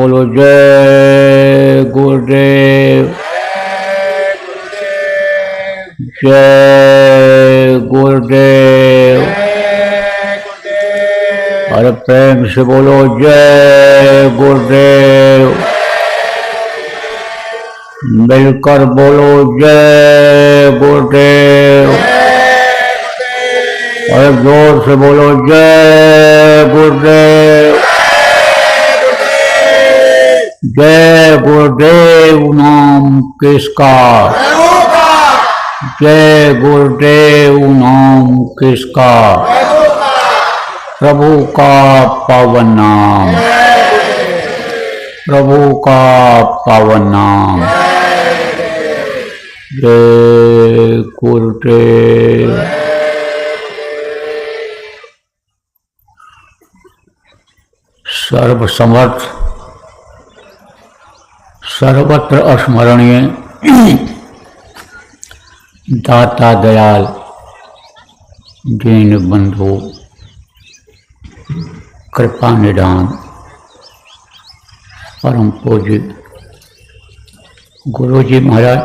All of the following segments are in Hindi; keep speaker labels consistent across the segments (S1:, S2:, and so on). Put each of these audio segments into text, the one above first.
S1: बोलो जय गुरुदेव, जय गुरुदेव। अरे प्रेम से बोलो जय गुरुदेव, मिलकर बोलो जय गुरुदेव, और जोर से बोलो जय गुरुदेव। जय गुरुदेव नाम किसका, जय गुरुदेव नाम किसका, प्रभु का पावन नाम, प्रभु का पावन नाम। जय गुरुदेव। सर्वसमर्थ सर्वत्र स्मरणीय दाता दयाल दीन बंधु कृपा निदान परम पूज्य गुरु जी महाराज,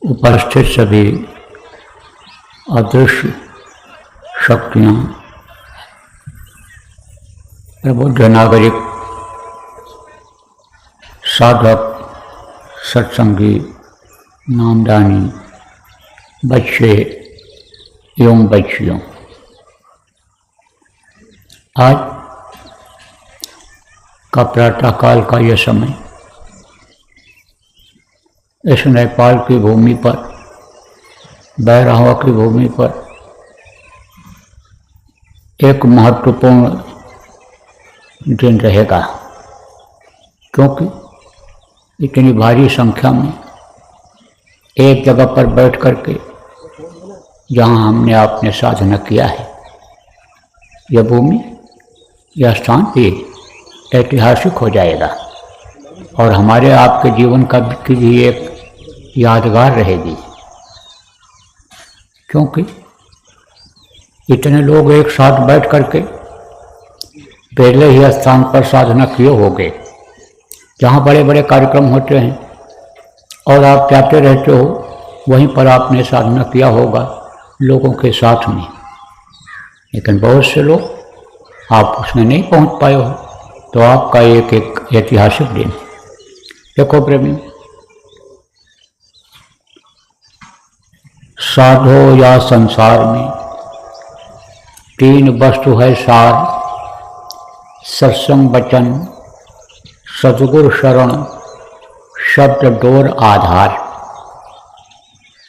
S1: उपस्थित सभी अदृश्य शक्तियाँ, प्रबुद्ध नागरिक, साधक, सत्संगी, नामदानी, बच्चे एवं बच्चियों, आज का प्रातःकाल का यह समय इस नेपाल की भूमि पर, बैरावा की भूमि पर एक महत्वपूर्ण दिन रहेगा, क्योंकि इतनी भारी संख्या में एक जगह पर बैठ करके जहाँ हमने आपने साधना किया है, यह भूमि, यह स्थान भी ऐतिहासिक हो जाएगा और हमारे आपके जीवन का भी एक यादगार रहेगी, क्योंकि इतने लोग एक साथ बैठ करके पहले ही स्थान पर साधना किए होंगे, जहाँ बड़े बड़े कार्यक्रम होते हैं और आप जाते रहते हो, वहीं पर आपने साधना किया होगा लोगों के साथ में, लेकिन बहुत से लोग आप उसमें नहीं पहुंच पाए हो, तो आपका एक ऐतिहासिक दिन। देखो प्रेमी, साधो या संसार में तीन वस्तु है सार, सत्संग वचन, सद्गुरु शरण, शब्द डोर आधार।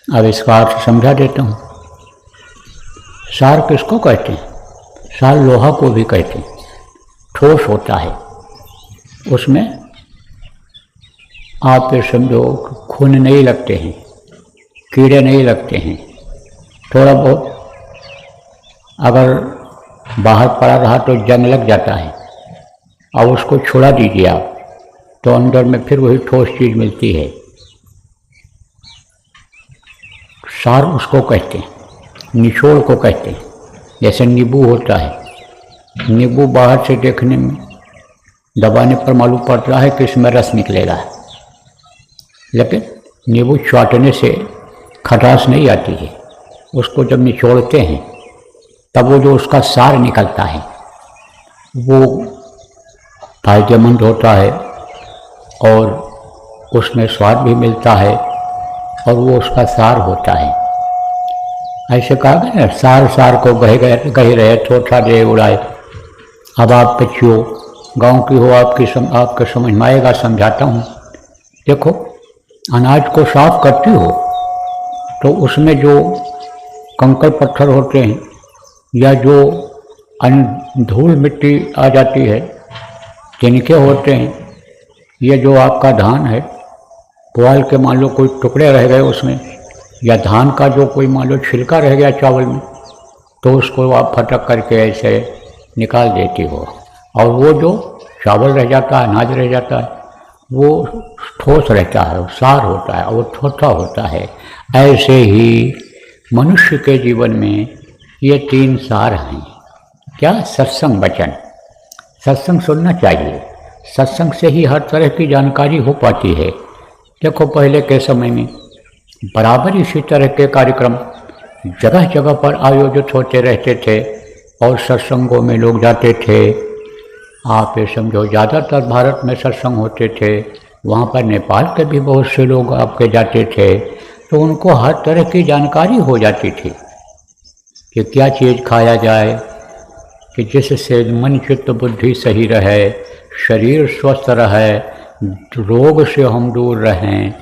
S1: अब इसका अर्थ समझा देता हूँ। सार किसको कहते हैं? सार लोहा को भी कहते हैं, ठोस होता है, उसमें आप ये समझो खून नहीं लगते हैं, कीड़े नहीं लगते हैं, थोड़ा बहुत अगर बाहर पड़ा रहा तो जंग लग जाता है, अब उसको छुड़ा दीजिए आप, तो अंदर में फिर वही ठोस चीज़ मिलती है। सार उसको कहते हैं, निचोड़ को कहते हैं। जैसे नींबू होता है, नींबू बाहर से देखने में, दबाने पर मालूम पड़ता है कि इसमें रस निकलेगा, लेकिन नींबू चाटने से खटास नहीं आती है। उसको जब निचोड़ते हैं तब वो जो उसका सार निकलता है वो फायदेमंद होता है और उसमें स्वाद भी मिलता है और वो उसका सार होता है। ऐसे कहा गया, सार सार को गहे रहे थोथा दे उड़ाए। अब आप बच्चियों गांव की हो, आपके समझ में आएगा, समझाता हूँ। देखो, अनाज को साफ करती हो तो उसमें जो कंकड़ पत्थर होते हैं या जो अन्य धूल मिट्टी आ जाती है, तिनके होते हैं, ये जो आपका धान है, पुआल के मान लो कोई टुकड़े रह गए उसमें, या धान का जो कोई मान लो छिलका रह गया चावल में, तो उसको आप फटक करके ऐसे निकाल देती हो, और वो जो चावल रह जाता है, अनाज रह जाता है, वो ठोस रहता है, सार होता है, वो ठोठा होता है। ऐसे ही मनुष्य के जीवन में ये तीन सार हैं। क्या? सत्संग वचन, सत्संग सुनना चाहिए, सत्संग से ही हर तरह की जानकारी हो पाती है। देखो पहले के समय में बराबर इसी तरह के कार्यक्रम जगह जगह पर आयोजित होते रहते थे और सत्संगों में लोग जाते थे। आप ये समझो ज़्यादातर भारत में सत्संग होते थे, वहाँ पर नेपाल के भी बहुत से लोग आपके जाते थे, तो उनको हर तरह की जानकारी हो जाती थी कि क्या चीज़ खाया जाए कि जिससे मन चित्त बुद्धि सही रहे, शरीर स्वस्थ रहे, रोग से हम दूर रहें,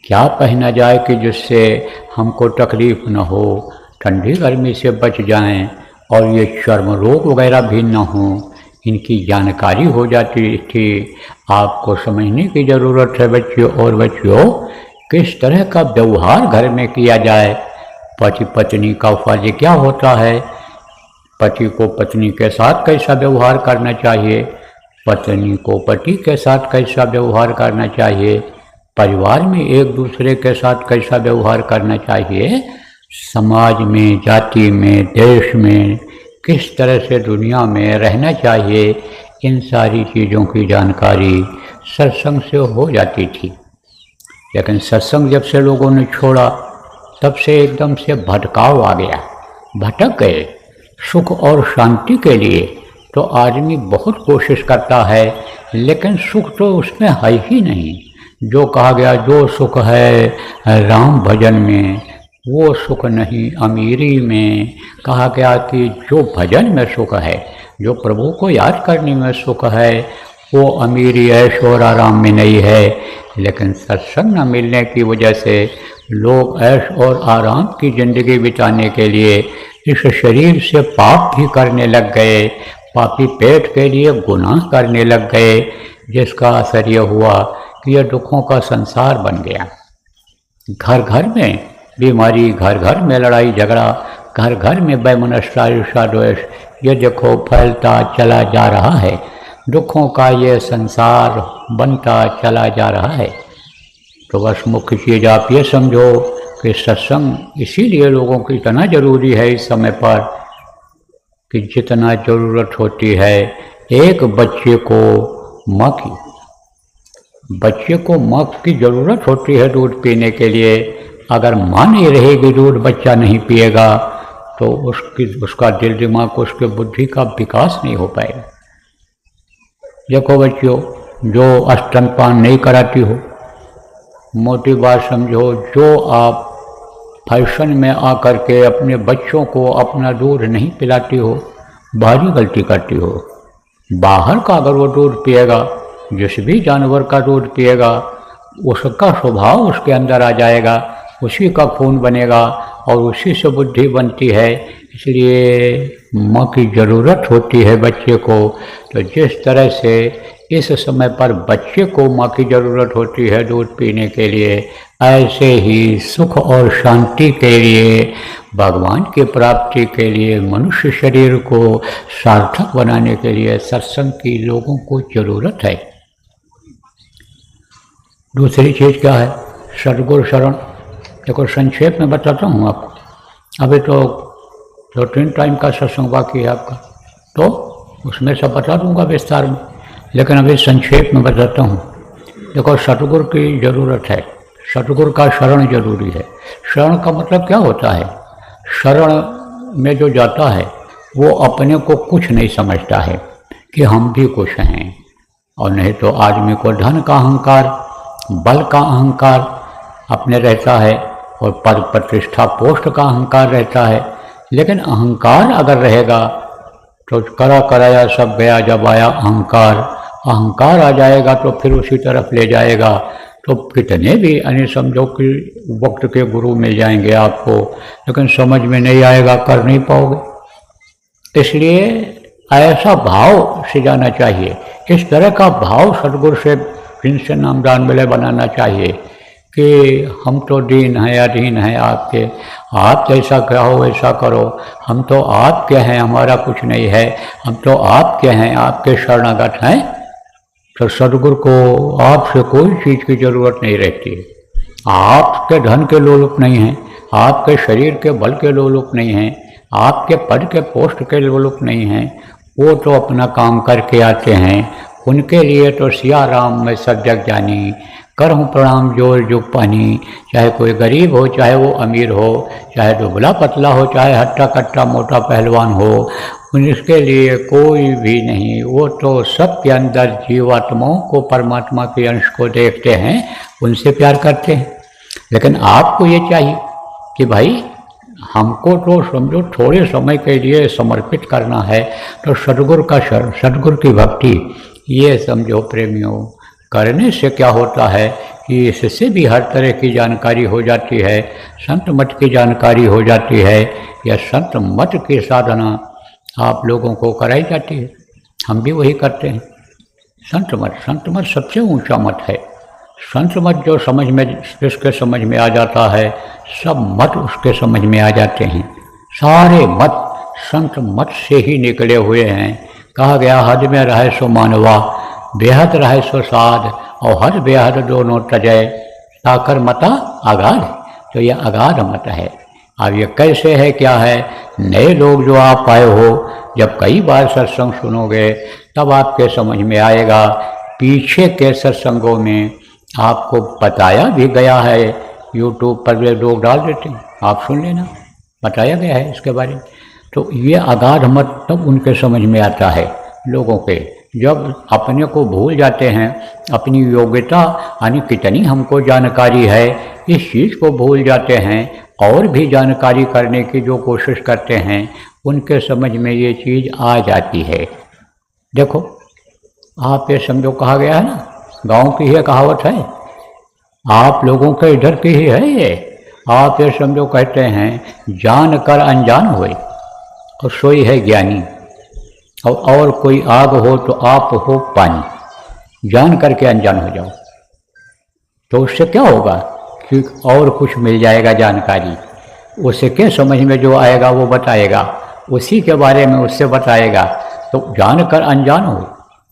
S1: क्या पहना जाए कि जिससे हमको तकलीफ़ न हो, ठंडी गर्मी से बच जाएं और ये चर्म रोग वगैरह भी न हो, इनकी जानकारी हो जाती थी। आपको समझने की ज़रूरत है बच्चों और बच्चियों, किस तरह का व्यवहार घर में किया जाए। पति पत्नी का फर्ज क्या होता है, पति को पत्नी के साथ कैसा व्यवहार करना चाहिए, पत्नी को पति के साथ कैसा व्यवहार करना चाहिए, परिवार में एक दूसरे के साथ कैसा व्यवहार करना चाहिए, समाज में, जाति में, देश में किस तरह से दुनिया में रहना चाहिए, इन सारी चीज़ों की जानकारी सत्संग से हो जाती थी। लेकिन सत्संग जब से लोगों ने छोड़ा तब से एकदम से भटकाव आ गया, भटक गए। सुख और शांति के लिए तो आदमी बहुत कोशिश करता है, लेकिन सुख तो उसमें है ही नहीं। जो कहा गया जो सुख है राम भजन में, वो सुख नहीं अमीरी में। कहा गया कि जो भजन में सुख है, जो प्रभु को याद करने में सुख है, वो अमीरी ऐश और आराम में नहीं है। लेकिन सत्संग न मिलने की वजह से लोग ऐश और आराम की ज़िंदगी बिताने के लिए इस शरीर से पाप भी करने लग गए, पापी पेट के लिए गुनाह करने लग गए, जिसका असर यह हुआ कि यह दुखों का संसार बन गया। घर घर में बीमारी, घर घर में लड़ाई झगड़ा, घर घर में वैमनस्यता ईर्ष्या द्वेष, ये देखो फैलता चला जा रहा है। दुखों का ये संसार बनता चला जा रहा है। तो बस मुख्य चीज़ आप ये समझो कि सत्संग इसीलिए लोगों को इतना ज़रूरी है इस समय पर कि जितना ज़रूरत होती है एक बच्चे को माँ की ज़रूरत होती है दूध पीने के लिए। अगर माँ नहीं रहेगी, दूध बच्चा नहीं पिएगा, तो उसका दिल दिमाग, उसके बुद्धि का विकास नहीं हो पाएगा। देखो बच्चों, जो स्तनपान नहीं कराती हो, मोटी बात समझो, जो आप फैशन में आकर के अपने बच्चों को अपना दूध नहीं पिलाती हो, भारी गलती करती हो। बाहर का अगर वो दूध पिएगा, जिस भी जानवर का दूध पिएगा, उसका स्वभाव उसके अंदर आ जाएगा, उसी का खून बनेगा और उसी से बुद्धि बनती है। इसलिए माँ की ज़रूरत होती है बच्चे को। तो जिस तरह से इस समय पर बच्चे को माँ की ज़रूरत होती है दूध पीने के लिए, ऐसे ही सुख और शांति के लिए, भगवान की प्राप्ति के लिए, मनुष्य शरीर को सार्थक बनाने के लिए सत्संग की लोगों को ज़रूरत है। दूसरी चीज़ क्या है? सद्गुरु शरण। देखो संक्षेप में बताता हूँ आपको। अभी तो 2-3 टाइम का सत्संग बाकी है आपका, तो उसमें सब बता दूंगा विस्तार में, लेकिन अभी संक्षेप में बताता हूँ। देखो सतगुरु की ज़रूरत है, सतगुरु का शरण जरूरी है। शरण का मतलब क्या होता है? शरण में जो जाता है वो अपने को कुछ नहीं समझता है कि हम भी कुछ हैं, और नहीं तो आदमी को धन का अहंकार, बल का अहंकार अपने रहता है और पद प्रतिष्ठा पोस्ट का अहंकार रहता है। लेकिन अहंकार अगर रहेगा तो करा कराया सब गया, जब आया अहंकार आ जाएगा तो फिर उसी तरफ ले जाएगा। तो कितने भी यानी समझो कि वक्त के गुरु मिल जाएंगे आपको, लेकिन समझ में नहीं आएगा, कर नहीं पाओगे। इसलिए ऐसा भाव से जाना चाहिए, इस तरह का भाव सद्गुरु से जिनसे नामदान मिले बनाना चाहिए कि हम तो दीन हैं, अधीन हैं आपके, आप जैसा कहो वैसा करो, हम तो आपके हैं, हमारा कुछ नहीं है, हम तो आपके हैं, आपके शरणागत हैं। तो सद्गुरु को आपसे कोई चीज़ की ज़रूरत नहीं रहती। आपके धन के लोलुप नहीं हैं, आपके शरीर के बल के लोलुप नहीं हैं, आपके पद के पोस्ट के लोलुप नहीं हैं। वो तो अपना काम करके आते हैं, उनके लिए तो सिया राम में सब जग जानी, करहूँ प्रणाम जोर जुग पानी। चाहे कोई गरीब हो, चाहे वो अमीर हो, चाहे दुबला पतला हो, चाहे हट्टा कट्टा मोटा पहलवान हो, उसके लिए कोई भी नहीं। वो तो सबके अंदर जीवात्माओं को, परमात्मा के अंश को देखते हैं, उनसे प्यार करते हैं। लेकिन आपको ये चाहिए कि भाई हमको तो समझो थोड़े समय के लिए समर्पित करना है, तो सद्गुरु का शरण, सद्गुरु की भक्ति, ये समझो प्रेमियों, करने से क्या होता है कि इससे भी हर तरह की जानकारी हो जाती है, संत मत की जानकारी हो जाती है, या संत मत की साधना आप लोगों को कराई जाती है। हम भी वही करते हैं। संत मत सबसे ऊंचा मत है। संत मत जो समझ में, जिसके समझ में आ जाता है, सब मत उसके समझ में आ जाते हैं। सारे मत संत मत से ही निकले हुए हैं। कहा गया हद में रहे सो मानवा, बेहद रहे सो साध, और हद बेहद दोनों तजय, साकर मता अगाध। तो यह अगाध मत है। अब ये कैसे है, क्या है? नए लोग जो आप आए हो, जब कई बार सत्संग सुनोगे तब आपके समझ में आएगा। पीछे के सत्संगों में आपको बताया भी गया है, यूट्यूब पर भी लोग डाल देते हैं, आप सुन लेना, बताया गया है इसके बारे में। तो ये अगाध मत तब उनके समझ में आता है लोगों के, जब अपने को भूल जाते हैं, अपनी योग्यता यानी कितनी हमको जानकारी है, इस चीज़ को भूल जाते हैं, और भी जानकारी करने की जो कोशिश करते हैं, उनके समझ में ये चीज़ आ जाती है। देखो आप ये समझो, कहा गया है ना, गांव की ये कहावत है, आप लोगों के इधर की ही है ये। आप ये समझो, कहते हैं जान कर अनजान हुए और सोई है ज्ञानी, और कोई आग हो तो आप हो पानी। जान करके अनजान हो जाओ तो उससे क्या होगा कि और कुछ मिल जाएगा जानकारी। उसके समझ में जो आएगा वो बताएगा, उसी के बारे में उससे बताएगा। तो जानकर अनजान हो,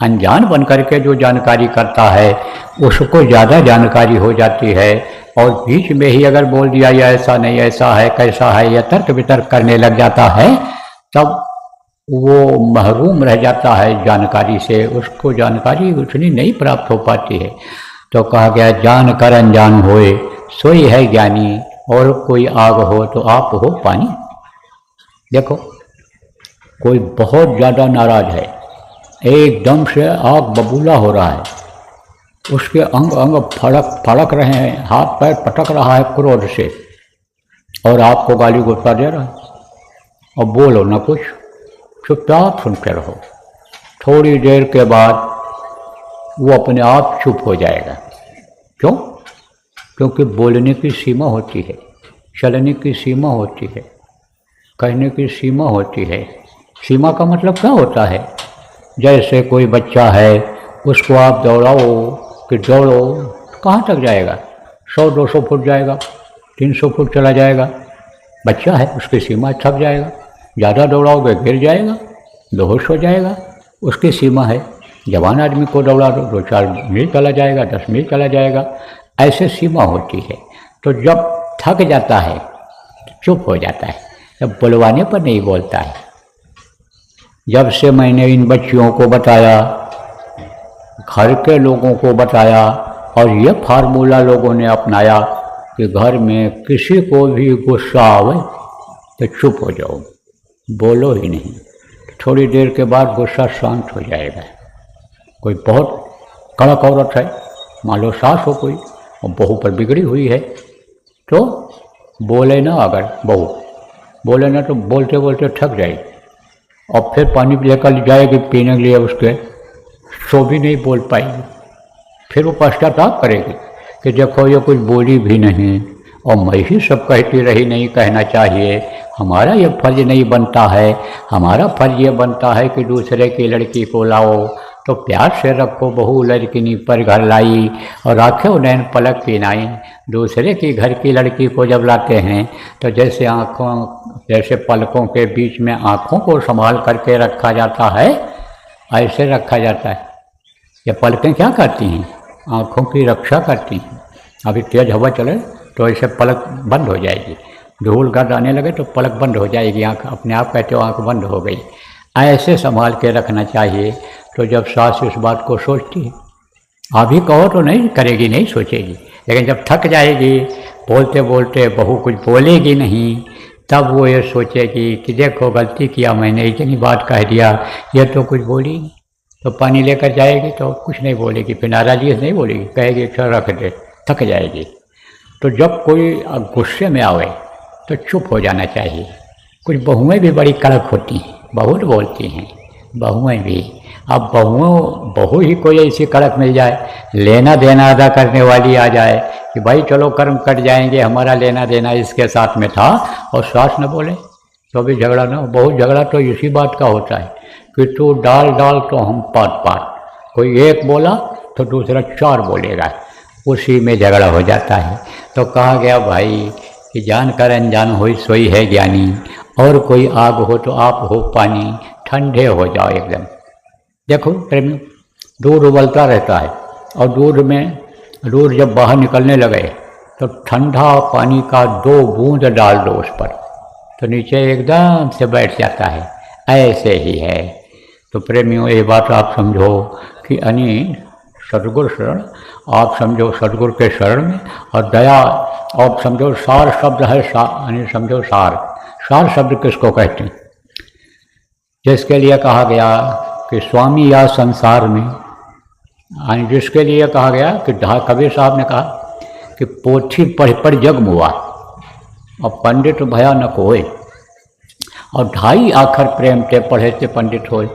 S1: अनजान बन करके जो जानकारी करता है उसको ज़्यादा जानकारी हो जाती है। और बीच में ही अगर बोल दिया या ऐसा नहीं, ऐसा है, कैसा है, या तर्क वितर्क करने लग जाता है, तब वो महरूम रह जाता है जानकारी से, उसको जानकारी उतनी नहीं प्राप्त हो पाती है। तो कहा गया जान कर अनजान होए सोई है ज्ञानी, और कोई आग हो तो आप हो पानी। देखो कोई बहुत ज़्यादा नाराज है, एकदम से आग बबूला हो रहा है, उसके अंग अंग फड़क रहे हैं, हाथ पैर पटक रहा है क्रोध से, और आपको गाली गुस्सा दे रहा है, और बोलो ना कुछ, चुपचाप सुनते रहो। थोड़ी देर के बाद वो अपने आप चुप हो जाएगा। क्यों? क्योंकि बोलने की सीमा होती है, चलने की सीमा होती है, कहने की सीमा होती है। सीमा का मतलब क्या होता है? जैसे कोई बच्चा है, उसको आप दौड़ाओ कि दौड़ो, कहाँ तक जाएगा? 100-200 फुट जाएगा, 300 फुट चला जाएगा। बच्चा है, उसकी सीमा थक जाएगा। ज़्यादा दौड़ाओगे गिर जाएगा, बेहोश हो जाएगा, उसकी सीमा है। जवान आदमी को दौड़ा दो, 2-4 मील चला जाएगा, 10 मील चला जाएगा, ऐसे सीमा होती है। तो जब थक जाता है तो चुप हो जाता है, जब बुलवाने पर नहीं बोलता है। जब से मैंने इन बच्चियों को बताया, घर के लोगों को बताया, और ये फार्मूला लोगों ने अपनाया कि घर में किसी को भी गुस्सा आवे तो चुप हो जाओ, बोलो ही नहीं। थोड़ी देर के बाद गुस्सा शांत हो जाएगा। कोई बहुत कड़क औरत है, मान लो सास हो कोई, और बहू पर बिगड़ी हुई है, तो बोले ना, अगर बहू बोले ना तो बोलते बोलते थक जाएगी, और फिर पानी लेकर जाएगी पीने के लिए, उसके सो भी नहीं बोल पाएगी। फिर वो पश्चाताप करेगी कि देखो ये कुछ बोली भी नहीं, और मैं ही सब कहती रही, नहीं कहना चाहिए, हमारा ये फर्ज नहीं बनता है। हमारा फर्ज ये बनता है कि दूसरे की लड़की को लाओ तो प्यार से रखो, बहू लड़किनी पर घर लाई, और आँखें नैन पलक पिनाई। दूसरे की घर की लड़की को जब लाते हैं तो जैसे जैसे पलकों के बीच में आँखों को संभाल करके रखा जाता है, ऐसे रखा जाता है। ये पलकें क्या करती हैं? आँखों की रक्षा करती हैं। अभी तेज हवा चले तो ऐसे पलक बंद हो जाएगी, धूल गर्द आने लगे तो पलक बंद हो जाएगी, आँख अपने आप कहते हो आँख बंद हो गई। ऐसे संभाल के रखना चाहिए। तो जब सास इस बात को सोचती है, अभी कहो तो नहीं करेगी, नहीं सोचेगी, लेकिन जब थक जाएगी बोलते बोलते, बहू कुछ बोलेगी नहीं, तब वो ये सोचेगी कि देखो गलती किया मैंने, इतनी बात कह दिया, ये तो कुछ बोली नहीं। तो पानी लेकर जाएगी तो कुछ नहीं बोलेगी, फिर नाराज़गी से नहीं बोलेगी, कहेगी अच्छा रख दे, थक जाएगी। तो जब कोई गुस्से में आवे तो चुप हो जाना चाहिए। कुछ बहुएं भी बड़ी कड़क होती हैं, बहुत बोलती हैं बहुएं भी। अब बहू ही कोई ऐसी कड़क मिल जाए, लेना देना अदा करने वाली आ जाए कि भाई चलो कर्म कट जाएंगे, हमारा लेना देना इसके साथ में था, और सास न बोले तो भी झगड़ा ना हो। बहुत झगड़ा तो इसी बात का होता है कि तू डाल डाल तो हम पात पात, कोई एक बोला तो दूसरा चार बोलेगा, उसी में झगड़ा हो जाता है। तो कहा गया भाई कि जानकर अनजान होई सोई है ज्ञानी, और कोई आग हो तो आप हो पानी, ठंडे हो जाओ एकदम। देखो प्रेमी, दूध उबलता रहता है और दूध जब बाहर निकलने लगे तो ठंडा पानी का 2 बूंद डाल दो उस पर, तो नीचे एकदम से बैठ जाता है। ऐसे ही है। तो प्रेमियों, ये बात आप समझो कि सदगुरु शरण, आप समझो सदगुरु के शरण में, और दया आप समझो सार शब्द है, समझो सार शब्द किसको कहते हैं? जिसके लिए कहा गया कि स्वामी या संसार में, जिसके लिए कहा गया कि कबीर साहब ने कहा कि पोथी पढ़ पढ़ जग मुआ और पंडित भया न कोय, और 2.5 आखर प्रेम ते पढ़े ते पंडित होए।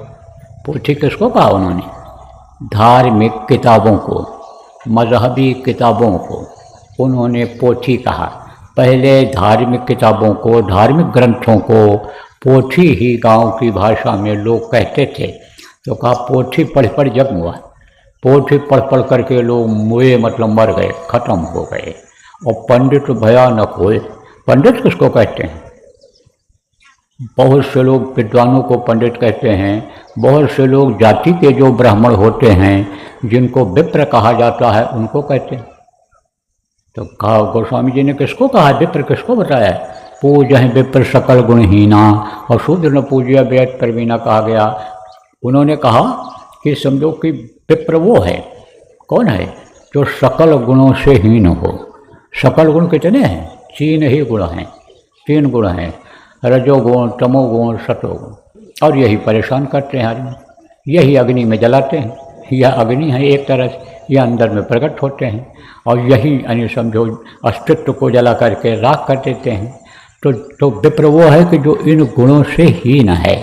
S1: पोथी किसको कहा उन्होंने? धार्मिक किताबों को, मजहबी किताबों को उन्होंने पोथी कहा। पहले धार्मिक किताबों को, धार्मिक ग्रंथों को पोथी ही गांव की भाषा में लोग कहते थे। तो कहा पोथी पढ़ पढ़ जग मुआ, पोथी पढ़ पढ़ करके लोग मुए, मतलब मर गए, खत्म हो गए। और पंडित भया न कोय, पंडित किसको कहते हैं? बहुत से लोग विद्वानों को पंडित कहते हैं। बहुत से लोग जाति के जो ब्राह्मण होते हैं, जिनको विप्र कहा जाता है, उनको कहते हैं। तो कहा गोस्वामी जी ने किसको कहा, विप्र किसको बताया? पूज है विप्र सकल गुणहीना, और शूद्र न पूज्य वेद प्रवीणा कहा गया। उन्होंने कहा कि समझो कि विप्र वो है, कौन है? जो सकल गुणों से हीन हो। सकल गुण कितने हैं? 3 ही गुण हैं, 3 गुण हैं, रजोगुण, तमोगुण, सतोगुण, और यही परेशान करते हैं आदमी। यही अग्नि में जलाते हैं। यह अग्नि है एक तरह से, यह अंदर में प्रकट होते हैं, और यही यानी समझो अस्तित्व को जला करके राख कर देते हैं। तो विप्र वो है कि जो इन गुणों से हीन है,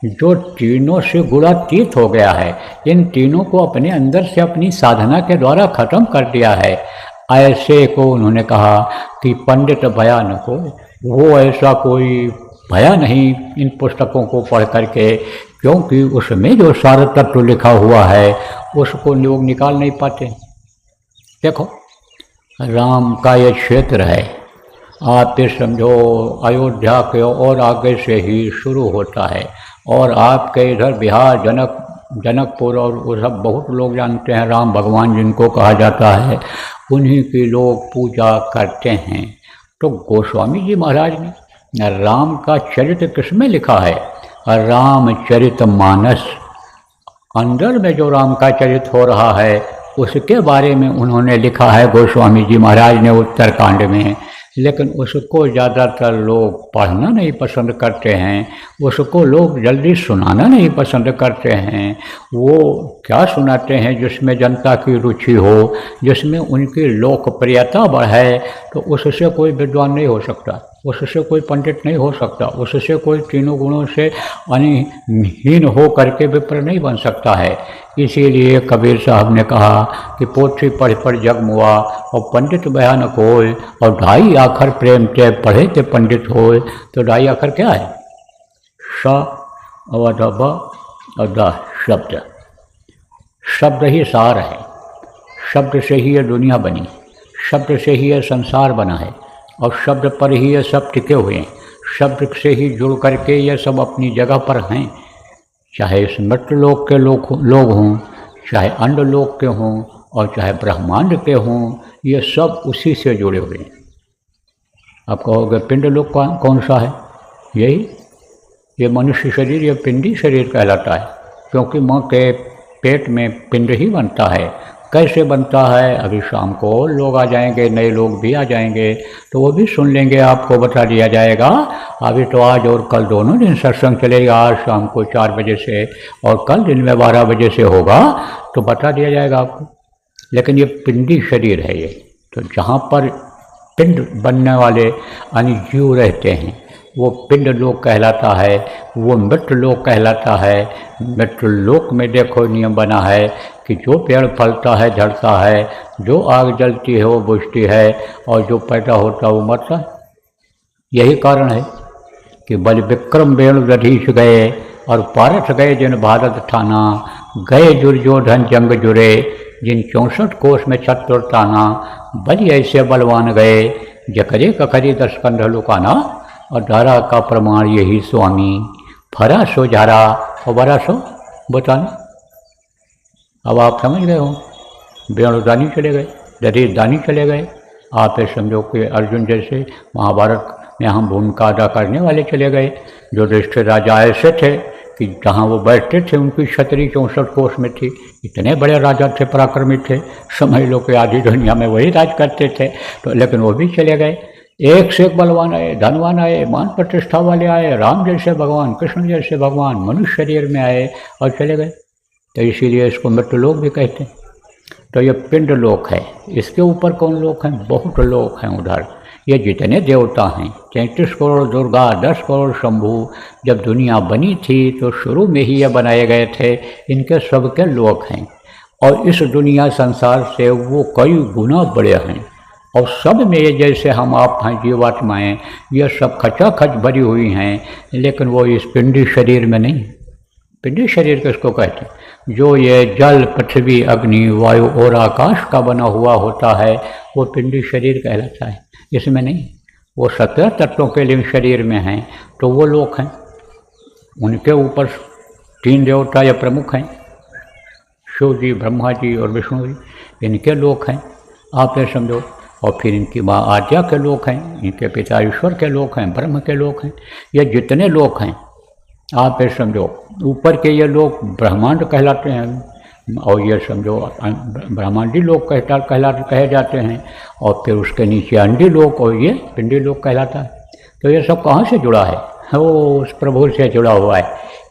S1: जो तीनों से गुणातीत हो गया है, इन तीनों को अपने अंदर से अपनी साधना के द्वारा खत्म कर दिया है। ऐसे को उन्होंने कहा कि पंडित भया न को, वो ऐसा कोई भया नहीं इन पुस्तकों को पढ़ करके, क्योंकि उसमें जो सारा तत्व लिखा हुआ है उसको लोग निकाल नहीं पाते। देखो राम का ये क्षेत्र है, आप ये समझो अयोध्या के और आगे से ही शुरू होता है, और आपके इधर बिहार जनकपुर और वो सब बहुत लोग जानते हैं। राम भगवान जिनको कहा जाता है, उन्हीं की लोग पूजा करते हैं। तो गोस्वामी जी महाराज ने राम का चरित्र किसमें लिखा है? रामचरितमानस, अंदर में जो राम का चरित्र हो रहा है उसके बारे में उन्होंने लिखा है गोस्वामी जी महाराज ने उत्तरकांड में। लेकिन उसको ज़्यादातर लोग पढ़ना नहीं पसंद करते हैं, उसको लोग जल्दी सुनाना नहीं पसंद करते हैं। वो क्या सुनाते हैं जिसमें जनता की रुचि हो, जिसमें उनकी लोकप्रियता बढ़े। तो उससे कोई विद्वान नहीं हो सकता, उससे कोई पंडित नहीं हो सकता, उससे कोई तीनों गुणों से हीन हो करके विप्र नहीं बन सकता है। इसीलिए कबीर साहब ने कहा कि पोथी पढ़ पढ़ जग मुआ, और पंडित बया न कोय, और 2.5 आखर प्रेम ते पढ़े ते पंडित होए। तो 2.5 आखर क्या है? स और ब और द, शब्द। शब्द ही सार है, शब्द से ही ये दुनिया बनी, शब्द से ही ये संसार बना है, और शब्द पर ही ये सब टिके हुए हैं। शब्द से ही जुड़ करके ये सब अपनी जगह पर हैं, चाहे इस मृत्यु लोक के लोग हों, चाहे अंड लोक के हों, और चाहे ब्रह्मांड के हों, ये सब उसी से जुड़े हुए हैं। आप कहोगे पिंड लोक कौन सा है? यही ये मनुष्य शरीर ये पिंडी शरीर कहलाता है, क्योंकि माँ के पेट में पिंड ही बनता है। कैसे बनता है, अभी शाम को और लोग आ जाएंगे, नए लोग भी आ जाएंगे, तो वो भी सुन लेंगे, आपको बता दिया जाएगा। अभी तो आज और कल दोनों दिन सत्संग चलेगा, आज शाम को 4 बजे से और कल दिन में 12 बजे से होगा, तो बता दिया जाएगा आपको। लेकिन ये पिंडी शरीर है ये, तो जहाँ पर पिंड बनने वाले यानी जीव रहते हैं वो पिंड लोक कहलाता है, वो मृत्यु लोक कहलाता है। मृत्यु लोक में देखो नियम बना है कि जो पेड़ फलता है झड़ता है, जो आग जलती है वो बुझती है, और जो पैदा होता है वो मरता है। यही कारण है कि बल विक्रम वेणु रधीश गए और पारथ गए जिन भारत ठाना, गए दुर्योधन जंग जुरे जिन 64 कोष में छत्र ताना, बलि ऐसे बलवान गए जकरे कखरी 10 कंध लुकाना। और धारा का प्रमाण यही स्वामी, फरा सो झारा और बरा सो बताना। अब आप समझ गए हो, वेणुदानी चले गए, दधीदानी चले गए, आप ये समझो कि अर्जुन जैसे महाभारत में हम भूमिका अदा करने वाले चले गए। जो ज्येष्ठ राजा ऐसे थे कि जहाँ वो बैठते थे उनकी छतरी 64 कोष में थी। इतने बड़े राजा थे, पराक्रमी थे, समझ लो कि आधी दुनिया में वही राज करते थे। तो लेकिन वो भी चले गए। एक से एक बलवान आए, धनवान आए, मान प्रतिष्ठा वाले आए, राम जैसे भगवान, कृष्ण जैसे भगवान मनुष्य शरीर में आए और चले गए। तो इसीलिए इसको मृत्यु लोक भी कहते हैं। तो ये पिंड लोक है। इसके ऊपर कौन लोक हैं? बहुत लोक हैं उधर। ये जितने देवता हैं, 33 करोड़ दुर्गा, 10 करोड़ शंभू, जब दुनिया बनी थी तो शुरू में ही ये बनाए गए थे। इनके सबके लोक हैं और इस दुनिया संसार से वो कई गुना बड़े हैं। और सब में ये जैसे हम आप हैं जीवात्माएँ, ये सब खचाखच भरी हुई हैं, लेकिन वो इस पिंडी शरीर में नहीं। पिंडी शरीर किसको कहते हैं? जो ये जल, पृथ्वी, अग्नि, वायु और आकाश का बना हुआ होता है वो पिंडी शरीर कहलाता है। इसमें नहीं, वो 17 तत्वों के लिंग शरीर में हैं, तो वो लोग हैं। उनके ऊपर 3 देवता या प्रमुख हैं, शिव जी, ब्रह्मा जी और विष्णु जी, इनके लोग हैं, आप ये समझो। और फिर इनकी माँ आद्या के लोग हैं, इनके पिता ईश्वर के लोग हैं, ब्रह्म के लोग हैं। ये जितने लोग हैं आप ये समझो, ऊपर के ये लोग ब्रह्मांड कहलाते हैं, और ये समझो ब्रह्मांडी लोग कहे जाते हैं। और फिर उसके नीचे अंडी लोग और ये पिंडी लोग कहलाता है। तो ये सब कहाँ से जुड़ा है? वो उस प्रभु से जुड़ा हुआ है।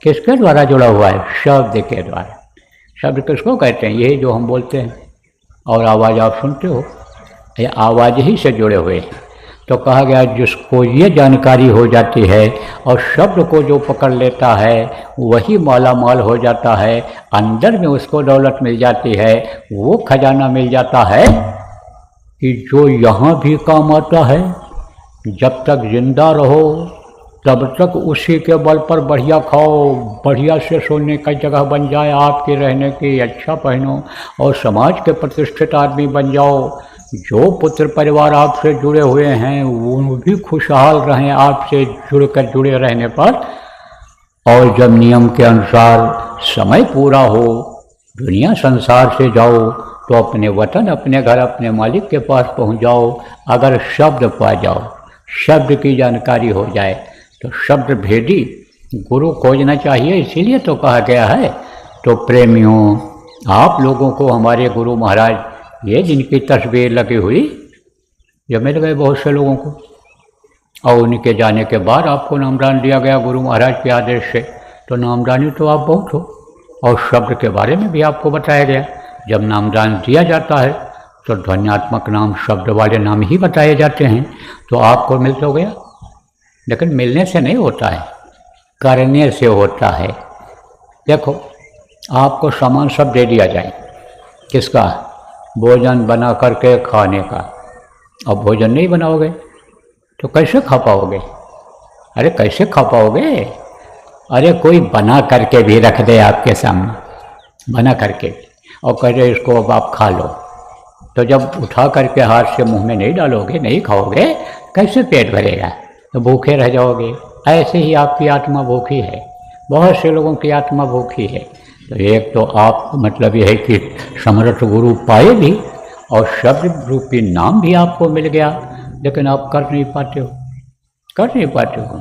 S1: किसके द्वारा जुड़ा हुआ है? शब्द के द्वारा। शब्द किसको कहते हैं? यही जो हम बोलते हैं और आवाज़ आप सुनते हो, ये आवाज़ ही से जुड़े हुए हैं। तो कहा गया जिसको ये जानकारी हो जाती है और शब्द को जो पकड़ लेता है वही माला माल हो जाता है, अंदर में उसको दौलत मिल जाती है, वो खजाना मिल जाता है कि जो यहाँ भी काम आता है। जब तक जिंदा रहो तब तक उसी के बल पर बढ़िया खाओ, बढ़िया से सोने का जगह बन जाए आपके रहने की, अच्छा पहनो और समाज के प्रतिष्ठित आदमी बन जाओ। जो पुत्र परिवार आपसे जुड़े हुए हैं वो भी खुशहाल रहें आपसे जुड़े रहने पर। और जब नियम के अनुसार समय पूरा हो, दुनिया संसार से जाओ तो अपने वतन, अपने घर, अपने मालिक के पास पहुंच जाओ। अगर शब्द पा जाओ, शब्द की जानकारी हो जाए तो शब्द भेदी गुरु खोजना चाहिए। इसीलिए तो कहा गया है। तो प्रेमियों, आप लोगों को हमारे गुरु महाराज, ये जिनकी तस्वीर लगी हुई, ये मिल गए बहुत से लोगों को, और उनके जाने के बाद आपको नामदान दिया गया गुरु महाराज के आदेश से। तो नामदानी तो आप बहुत हो, और शब्द के बारे में भी आपको बताया गया। जब नामदान दिया जाता है तो ध्वन्यात्मक नाम, शब्द वाले नाम ही बताए जाते हैं। तो आपको मिल तो गया, लेकिन मिलने से नहीं होता है, करने से होता है। देखो, आपको सामान सब दे दिया जाए, किसका? भोजन बना करके खाने का। अब भोजन नहीं बनाओगे तो कैसे खा पाओगे? अरे कैसे खा पाओगे? अरे कोई बना करके भी रख दे आपके सामने, बना करके, और कह रहे इसको अब आप खा लो, तो जब उठा करके हाथ से मुंह में नहीं डालोगे, नहीं खाओगे, कैसे पेट भरेगा? तो भूखे रह जाओगे। ऐसे ही आपकी आत्मा भूखी है, बहुत से लोगों की आत्मा भूखी है। तो एक तो आप मतलब यह है कि समर्थ गुरु पाए भी और शब्द रूपी नाम भी आपको मिल गया, लेकिन आप कर नहीं पाते हो, कर नहीं पाते हो।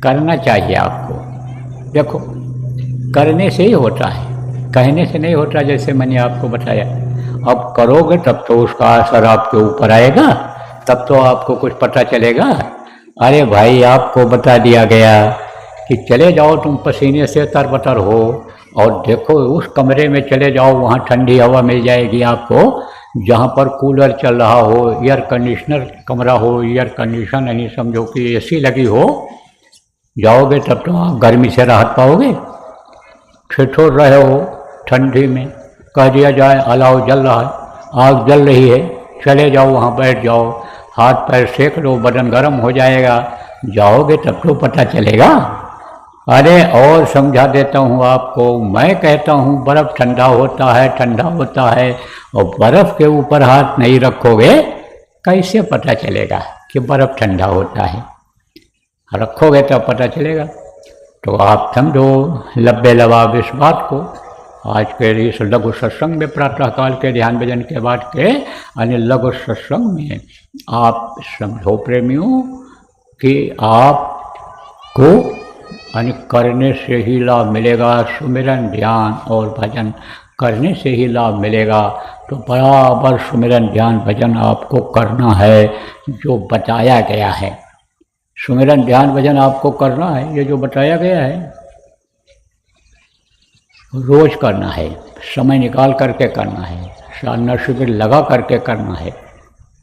S1: करना चाहिए आपको। देखो करने से ही होता है, कहने से नहीं होता, जैसे मैंने आपको बताया। अब करोगे तब तो उसका असर आपके ऊपर आएगा, तब तो आपको कुछ पता चलेगा। अरे भाई आपको बता दिया गया कि चले जाओ तुम पसीने से तरबतर हो और देखो उस कमरे में चले जाओ, वहाँ ठंडी हवा मिल जाएगी आपको, जहाँ पर कूलर चल रहा हो, एयर कंडीशनर कमरा हो, एयर कंडीशन यानी समझो कि एसी लगी हो, जाओगे तब तो आप गर्मी से राहत पाओगे। ठिठुर रहे हो ठंडी में, कह दिया जाए अलाव जल रहा है, आग जल रही है, चले जाओ वहाँ बैठ जाओ, हाथ पैर सेक लो, बदन गर्म हो जाएगा, जाओगे तब तो पता चलेगा। अरे और समझा देता हूँ आपको, मैं कहता हूँ बर्फ़ ठंडा होता है, ठंडा होता है, और बर्फ़ के ऊपर हाथ नहीं रखोगे कैसे पता चलेगा कि बर्फ़ ठंडा होता है? रखोगे तब पता चलेगा। तो आप समझो लब्बे लबाब इस बात को। आज के इस लघु सत्संग में, प्रातःकाल के ध्यान भजन के बाद के यानी लघु सत्संग में आप समझो प्रेमियों कि आपको यानी करने से ही लाभ मिलेगा। सुमिरन ध्यान और भजन करने से ही लाभ मिलेगा। तो बराबर सुमिरन ध्यान भजन आपको करना है जो बताया गया है। सुमिरन ध्यान भजन आपको करना है, ये जो बताया गया है रोज करना है, समय निकाल करके करना है, साधना शिविर लगा करके करना है।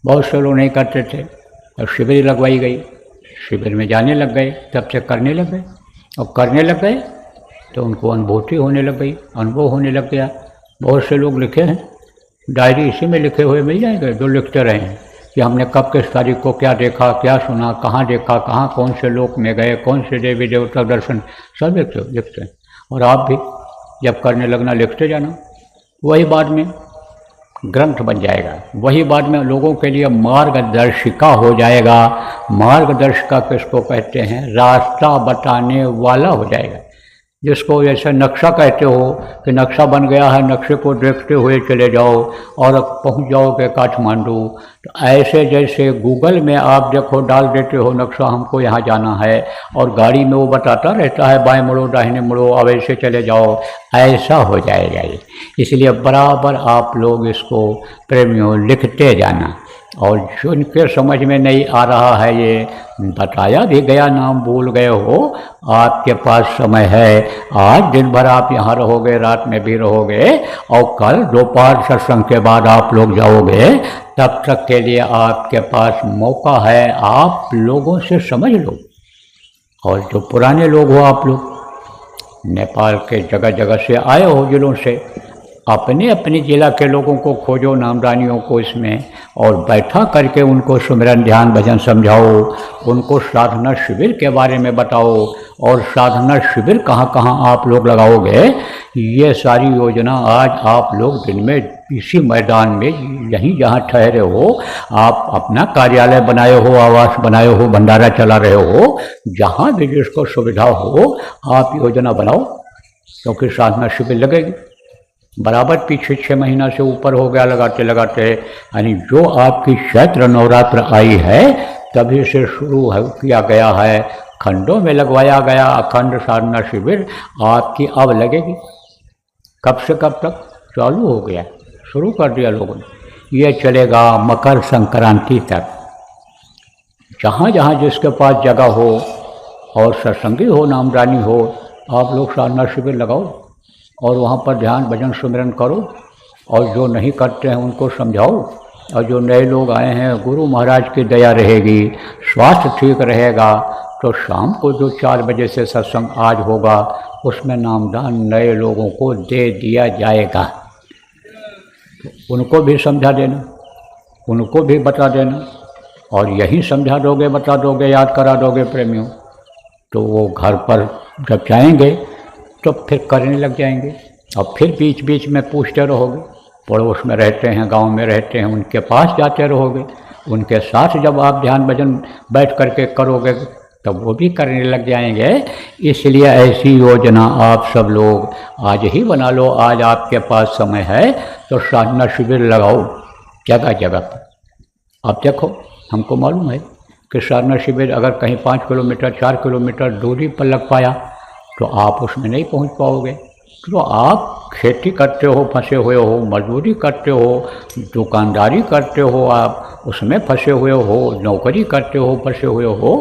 S1: बहुत से लोग नहीं करते थे, अब शिविर लगवाई गई, शिविर में जाने लग गए, तब से करने लग गए, और करने लग गए तो उनको अनुभूति होने लग गई, अनुभव होने लग गया। बहुत से लोग लिखे हैं, डायरी इसी में लिखे हुए मिल जाएंगे, जो लिखते रहे हैं कि हमने कब किस तारीख को क्या देखा, क्या सुना, कहाँ देखा, कहाँ कौन से लोक में गए, कौन से देवी देवता दर्शन, सब लिखते हैं। और आप भी जब करने लगना लिखते जाना, वही बाद में ग्रंथ बन जाएगा, वही बाद में लोगों के लिए मार्गदर्शिका हो जाएगा। मार्गदर्शिका किसको कहते हैं? रास्ता बताने वाला हो जाएगा, जिसको जैसे नक्शा कहते हो कि नक्शा बन गया है, नक्शे को देखते हुए चले जाओ और पहुंच जाओगे काठमांडू। तो ऐसे जैसे गूगल में आप देखो डाल देते हो नक्शा, हमको यहाँ जाना है, और गाड़ी में वो बताता रहता है बाएं मुड़ो दाहिने मुड़ो, अब ऐसे चले जाओ, ऐसा हो जाएगा ये। इसलिए बराबर आप लोग इसको प्रेमियों लिखते जाना, और जिनके समझ में नहीं आ रहा है ये बताया भी गया, नाम भूल गए हो, आपके पास समय है, आज दिन भर आप यहाँ रहोगे, रात में भी रहोगे, और कल दोपहर सत्संग के बाद आप लोग जाओगे, तब तक के लिए आपके पास मौका है, आप लोगों से समझ लो। और जो पुराने लोग हो, आप लोग नेपाल के जगह जगह से आए हो जिलों से, अपने अपने जिला के लोगों को खोजो, नामदानियों को इसमें, और बैठा करके उनको सुमिरन ध्यान भजन समझाओ, उनको साधना शिविर के बारे में बताओ, और साधना शिविर कहाँ कहाँ आप लोग लगाओगे, ये सारी योजना आज आप लोग दिन में इसी मैदान में यहीं जहाँ ठहरे हो, आप अपना कार्यालय बनाए हो, आवास बनाए हो, भंडारा चला रहे हो, जहाँ भी जिसको सुविधा हो आप योजना बनाओ, क्योंकि साधना शिविर लगेगी। बराबर पीछे 6 महीना से ऊपर हो गया लगाते लगाते, यानी जो आपकी चैत्र नवरात्र आई है तभी से शुरू किया गया है, खंडों में लगवाया गया अखंड साधना शिविर आपकी अब लगेगी। कब से कब तक चालू हो गया, शुरू कर दिया लोगों ने, ये चलेगा मकर संक्रांति तक। जहाँ जहाँ जिसके पास जगह हो और सत्संगी हो, नामदानी हो, आप लोग साधना शिविर लगाओ और वहाँ पर ध्यान भजन सुमिरन करो, और जो नहीं करते हैं उनको समझाओ, और जो नए लोग आए हैं गुरु महाराज की दया रहेगी, स्वास्थ्य ठीक रहेगा, तो शाम को जो 4 बजे से सत्संग आज होगा उसमें नामदान नए लोगों को दे दिया जाएगा। तो उनको भी समझा देना, उनको भी बता देना, और यही समझा दोगे, बता दोगे, याद करा दोगे प्रेमियों, तो वो घर पर जब जाएंगे तो फिर करने लग जाएंगे। और फिर बीच बीच में पूछते रहोगे, पड़ोस में रहते हैं, गांव में रहते हैं, उनके पास जाते रहोगे, उनके साथ जब आप ध्यान भजन बैठ करके करोगे तब वो भी करने लग जाएंगे। इसलिए ऐसी योजना आप सब लोग आज ही बना लो, आज आपके पास समय है तो साधना शिविर लगाओ जगह जगह पर। अब देखो, हमको मालूम है कि साधना शिविर अगर कहीं 5 किलोमीटर 4 किलोमीटर दूरी पर लग पाया तो आप उसमें नहीं पहुंच पाओगे। तो आप खेती करते हो फंसे हुए हो, मजदूरी करते हो, दुकानदारी करते हो, आप उसमें फंसे हुए हो, नौकरी करते हो फंसे हुए हो,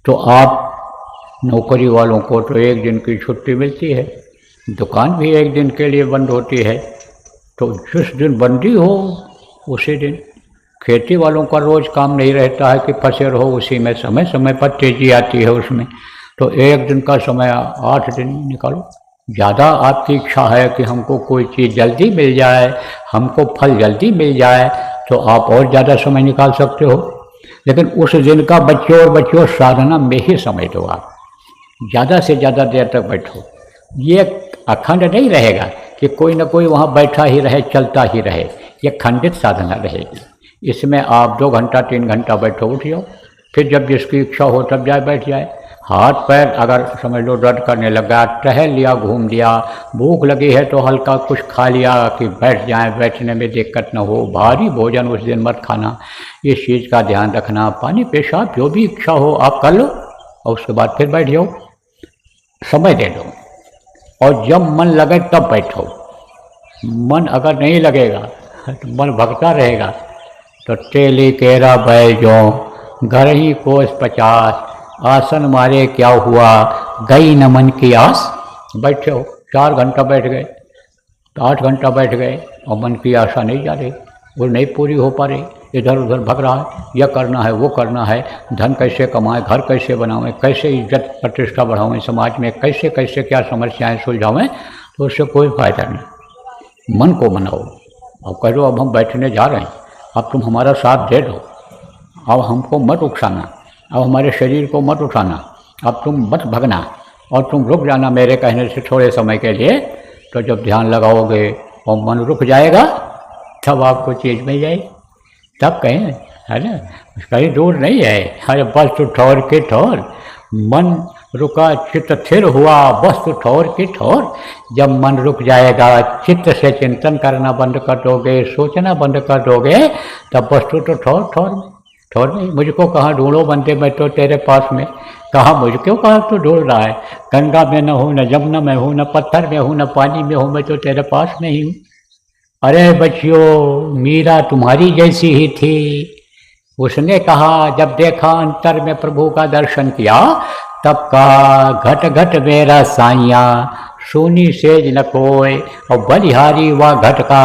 S1: तो आप नौकरी वालों को तो एक दिन की छुट्टी मिलती है, दुकान भी एक दिन के लिए बंद होती है। तो जिस दिन बंदी हो उसी दिन खेती वालों का रोज़ काम नहीं रहता है कि फंसे रहो उसी में, समय समय पर तेजी आती है उसमें। तो एक दिन का समय 8 दिन निकालो। ज़्यादा आपकी इच्छा है कि हमको कोई चीज़ जल्दी मिल जाए, हमको फल जल्दी मिल जाए, तो आप और ज़्यादा समय निकाल सकते हो। लेकिन उस दिन का बच्चों और बच्चों साधना में ही समय दो। आप ज़्यादा से ज़्यादा देर तक बैठो। ये अखंड नहीं रहेगा कि कोई ना कोई वहाँ बैठा ही रहे, चलता ही रहे। ये खंडित साधना रहेगी। इसमें आप 2 घंटा 3 घंटा बैठो, उठ जाओ, फिर जब जिसकी इच्छा हो तब जाए बैठ जाए। हाथ पैर अगर समझ लो दर्द करने लगा, टहल लिया, घूम लिया, भूख लगी है तो हल्का कुछ खा लिया कि बैठ जाएं, बैठने में दिक्कत न हो। भारी भोजन उस दिन मत खाना, इस चीज़ का ध्यान रखना। पानी पेशाब जो भी इच्छा हो आप कर लो और उसके बाद फिर बैठ जाओ, समय दे दो। और जब मन लगे तब बैठो। मन अगर नहीं लगेगा तो मन भगता रहेगा। तो तेली केरा बैजो घर ही कोस 50, आसन मारे क्या हुआ गई न मन की आस। बैठे हो 4 घंटा बैठ गए, 8 घंटा बैठ गए और मन की आशा नहीं जा रही, वो नहीं पूरी हो पा रही, इधर उधर भग रहा है, यह करना है वो करना है, धन कैसे कमाएं, घर कैसे बनावें, कैसे इज्जत प्रतिष्ठा बढ़ावें समाज में, कैसे कैसे क्या समस्याएं सुलझावें। तो उससे कोई फायदा नहीं। मन को बनाओ। अब कह दो अब हम बैठने जा रहे हैं, अब तुम हमारा साथ दे दो, अब हमको मत उकसाना, अब हमारे शरीर को मत उठाना, अब तुम मत भगना और तुम रुक जाना मेरे कहने से थोड़े समय के लिए। तो जब ध्यान लगाओगे और मन रुक जाएगा तब आपको चीज़ मिल जाएगी। तब कहें है ना, कहीं दूर नहीं है। अरे बस तो ठौर के ठौर, मन रुका चित्त स्थिर हुआ, बस तो ठौर के ठौर। जब मन रुक जाएगा, चित्त से चिंतन करना बंद कर दोगे, सोचना बंद कर दोगे, तब बस तो ठौर ठौर में ठौर में। मुझको कहाँ ढूंढो बंदे, मैं तो तेरे पास में। कहाँ मुझको कहाँ तो ढूंढ रहा है, गंगा में न हूँ, न जमुना में हूँ, न पत्थर में हूँ, न पानी में हूँ, मैं तो तेरे पास में ही हूँ। अरे बच्चियों, मीरा तुम्हारी जैसी ही थी। उसने कहा जब देखा अंतर में प्रभु का दर्शन किया, तब कहा घट घट मेरा साइया सोनी सेज न कोय, और बलिहारी व घट का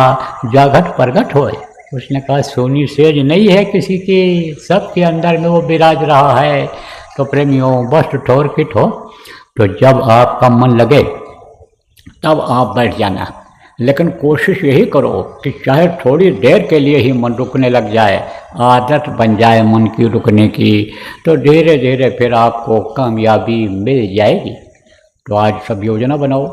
S1: जा घट प्रगट होए। उसने कहा सोनी सेज नहीं है किसी की, सबके अंदर में वो विराज रहा है। तो प्रेमियों बस ठोर की ठोर। तो जब आपका मन लगे तब आप बैठ जाना, लेकिन कोशिश यही करो कि चाहे थोड़ी देर के लिए ही मन रुकने लग जाए, आदत बन जाए मन की रुकने की, तो धीरे धीरे फिर आपको कामयाबी मिल जाएगी। तो आज सब योजना बनाओ,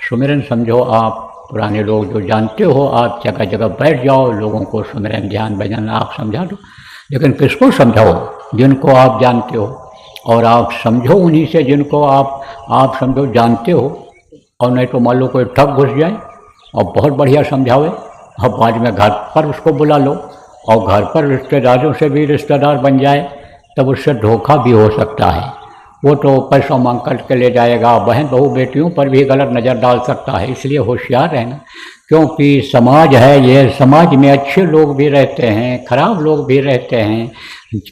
S1: सुमिरन समझो। आप पुराने लोग जो जानते हो, आप जगह जगह बैठ जाओ, लोगों को सुमिरन ध्यान भजन आप समझा दो। लेकिन किसको समझाओ? जिनको आप जानते हो, और आप समझो उन्हीं से जिनको आप समझो जानते हो। और नहीं तो मान लो कोई ठग घुस जाए और बहुत बढ़िया समझावे, और बाद में घर पर उसको बुला लो, और घर पर रिश्तेदारों से भी रिश्तेदार बन जाए, तब उससे धोखा भी हो सकता है। वो तो पैसा मांग कर के ले जाएगा, बहन बहू बेटियों पर भी गलत नज़र डाल सकता है। इसलिए होशियार रहना, क्योंकि समाज है ये, समाज में अच्छे लोग भी रहते हैं, खराब लोग भी रहते हैं।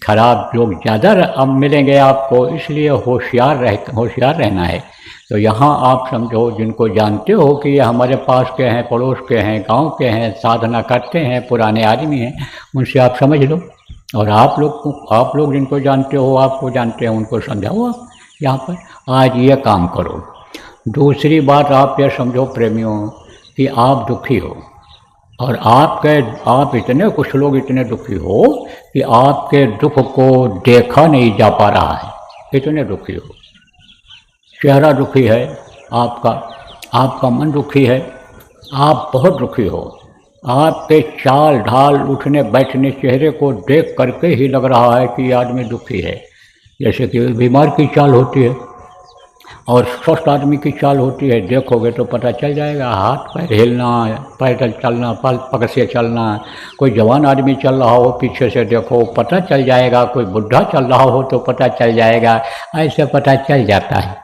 S1: खराब लोग ज़्यादा अब मिलेंगे आपको, इसलिए होशियार रहना है। तो यहाँ आप समझो जिनको जानते हो कि ये हमारे पास के हैं, पड़ोस के हैं, गांव के हैं, साधना करते हैं, पुराने आदमी हैं, उनसे आप समझ लो। और आप लोग जिनको जानते हो, आपको जानते हैं, उनको समझाओ। आप यहाँ पर आज ये काम करो। दूसरी बात आप ये समझो प्रेमियों कि आप दुखी हो, और आप इतने कुछ लोग इतने दुखी हो कि आपके दुख को देखा नहीं जा पा रहा है, इतने दुखी हो। चेहरा दुखी है आपका मन दुखी है, आप बहुत दुखी हो। आपके चाल ढाल, उठने बैठने, चेहरे को देख करके ही लग रहा है कि ये आदमी दुखी है। जैसे कि बीमार की चाल होती है और स्वस्थ आदमी की चाल होती है, देखोगे तो पता चल जाएगा। हाथ पैर हिलना, पैदल चलना, पग से चलना, कोई जवान आदमी चल रहा हो पीछे से देखो पता चल जाएगा, कोई बुढ़ा चल रहा हो तो पता चल जाएगा, ऐसे पता चल जाता है।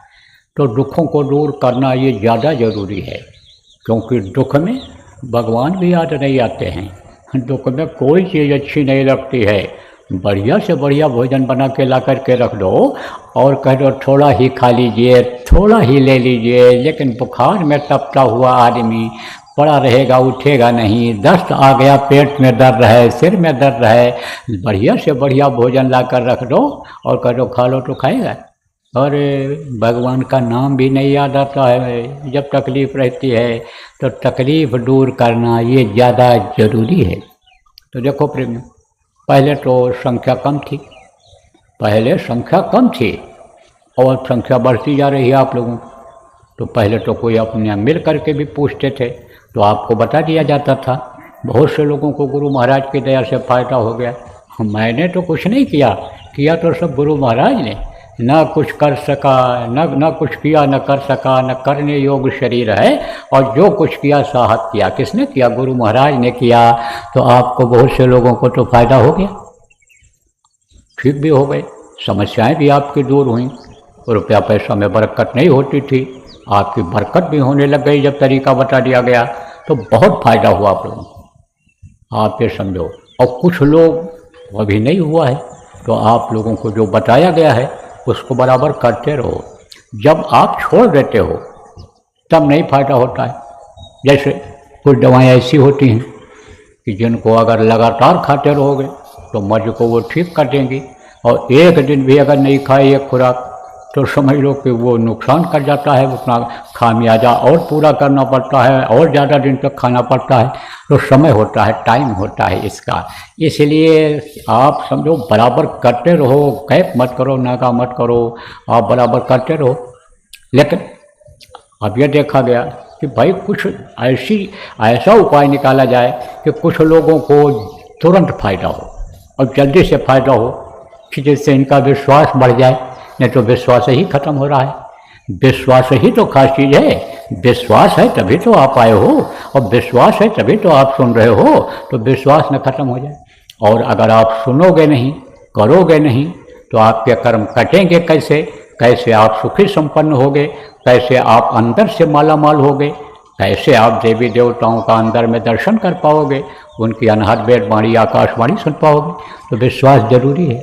S1: तो दुखों को दूर करना ये ज़्यादा ज़रूरी है, क्योंकि दुख में भगवान भी याद नहीं आते हैं। दुख में कोई चीज़ अच्छी नहीं लगती है। बढ़िया से बढ़िया भोजन बना के ला कर के रख दो और कह दो थोड़ा ही खा लीजिए, थोड़ा ही ले लीजिए, लेकिन बुखार में तपता हुआ आदमी पड़ा रहेगा, उठेगा नहीं। दस्त आ गया, पेट में दर्द है, सिर में दर्द है, बढ़िया से बढ़िया भोजन ला कर रख दो और कह दो खा लो तो खाएगा। और भगवान का नाम भी नहीं याद आता है। जब तकलीफ़ रहती है तो तकलीफ़ दूर करना ये ज़्यादा ज़रूरी है। तो देखो प्रेम, पहले तो संख्या कम थी, पहले संख्या कम थी और संख्या बढ़ती जा रही है आप लोगों की। तो पहले तो कोई अपने मिल करके भी पूछते थे तो आपको बता दिया जाता था। बहुत से लोगों को गुरु महाराज की दया से फ़ायदा हो गया। मैंने तो कुछ नहीं किया तो सब गुरु महाराज ने। ना कुछ कर सका, न कुछ किया, न कर सका, न करने योग्य शरीर है, और जो कुछ किया साहब किया। किसने किया? गुरु महाराज ने किया। तो आपको बहुत से लोगों को तो फायदा हो गया, ठीक भी हो गए, समस्याएं भी आपकी दूर हुई। रुपया पैसा में बरकत नहीं होती थी, आपकी बरकत भी होने लग गई जब तरीका बता दिया गया। तो बहुत फायदा हुआ आप लोगों को, आप ये समझो। और कुछ लोग अभी नहीं हुआ है, तो आप लोगों को जो बताया गया है उसको बराबर करते रहो। जब आप छोड़ देते हो तब नहीं फायदा होता है। जैसे कुछ दवाएं ऐसी होती हैं कि जिनको अगर लगातार खाते रहोगे तो मर्ज को वो ठीक कर देंगी, और एक दिन भी अगर नहीं खाए एक खुराक तो समझ लो कि वो नुकसान कर जाता है। उतना खामियाजा और पूरा करना पड़ता है और ज़्यादा दिन तक खाना पड़ता है। तो समय होता है, टाइम होता है इसका। इसलिए आप समझो बराबर करते रहो, गैप मत करो, नागा मत करो, आप बराबर करते रहो। लेकिन अब यह देखा गया कि भाई कुछ ऐसा उपाय निकाला जाए कि कुछ लोगों को तुरंत फायदा हो और जल्दी से फायदा हो, कि जिससे इनका विश्वास बढ़ जाए। नहीं तो विश्वास ही खत्म हो रहा है। विश्वास ही तो खास चीज़ है। विश्वास है तभी तो आप आए हो, और विश्वास है तभी तो आप सुन रहे हो। तो विश्वास न खत्म हो जाए। और अगर आप सुनोगे नहीं, करोगे नहीं, तो आपके कर्म कटेंगे कैसे? कैसे आप सुखी संपन्न होगे? कैसे आप अंदर से माला माल होगे? कैसे आप देवी देवताओं का अंदर में दर्शन कर पाओगे? उनकी अनहद वेदवाणी आकाशवाणी सुन पाओगे? तो विश्वास जरूरी है।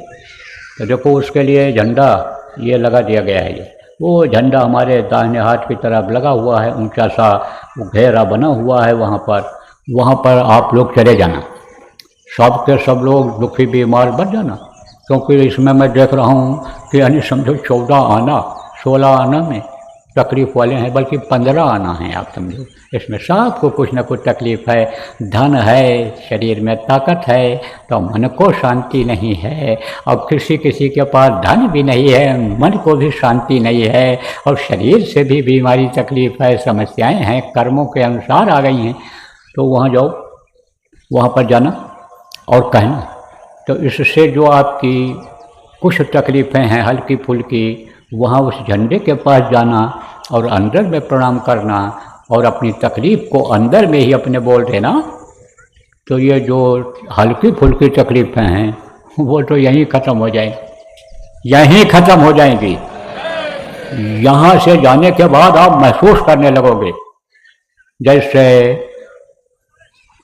S1: तो देखो उसके लिए झंडा ये लगा दिया गया है। वो झंडा हमारे दाहिने हाथ की तरफ लगा हुआ है, ऊंचा सा वो घेरा बना हुआ है। वहाँ पर आप लोग चले जाना, सब के सब लोग दुखी बीमार बच जाना। क्योंकि इसमें मैं देख रहा हूँ कि यानी समझो 14 आना 16 आना में तकलीफ वाले हैं, बल्कि 15 आना है। आप समझो इसमें सबको कुछ न कुछ तकलीफ है। धन है, शरीर में ताकत है, तो मन को शांति नहीं है। और किसी किसी के पास धन भी नहीं है, मन को भी शांति नहीं है, और शरीर से भी बीमारी तकलीफ है, समस्याएं हैं, कर्मों के अनुसार आ गई हैं। तो वहाँ जाओ, वहाँ पर जाना और कहना। तो इससे जो आपकी कुछ तकलीफ़ें हैं हल्की फुल्की, वहाँ उस झंडे के पास जाना और अंदर में प्रणाम करना और अपनी तकलीफ़ को अंदर में ही अपने बोल देना। तो ये जो हल्की फुल्की तकलीफ़ें हैं वो तो यहीं ख़त्म हो जाएंगी, यहीं ख़त्म हो जाएंगी। यहाँ से जाने के बाद आप महसूस करने लगोगे जैसे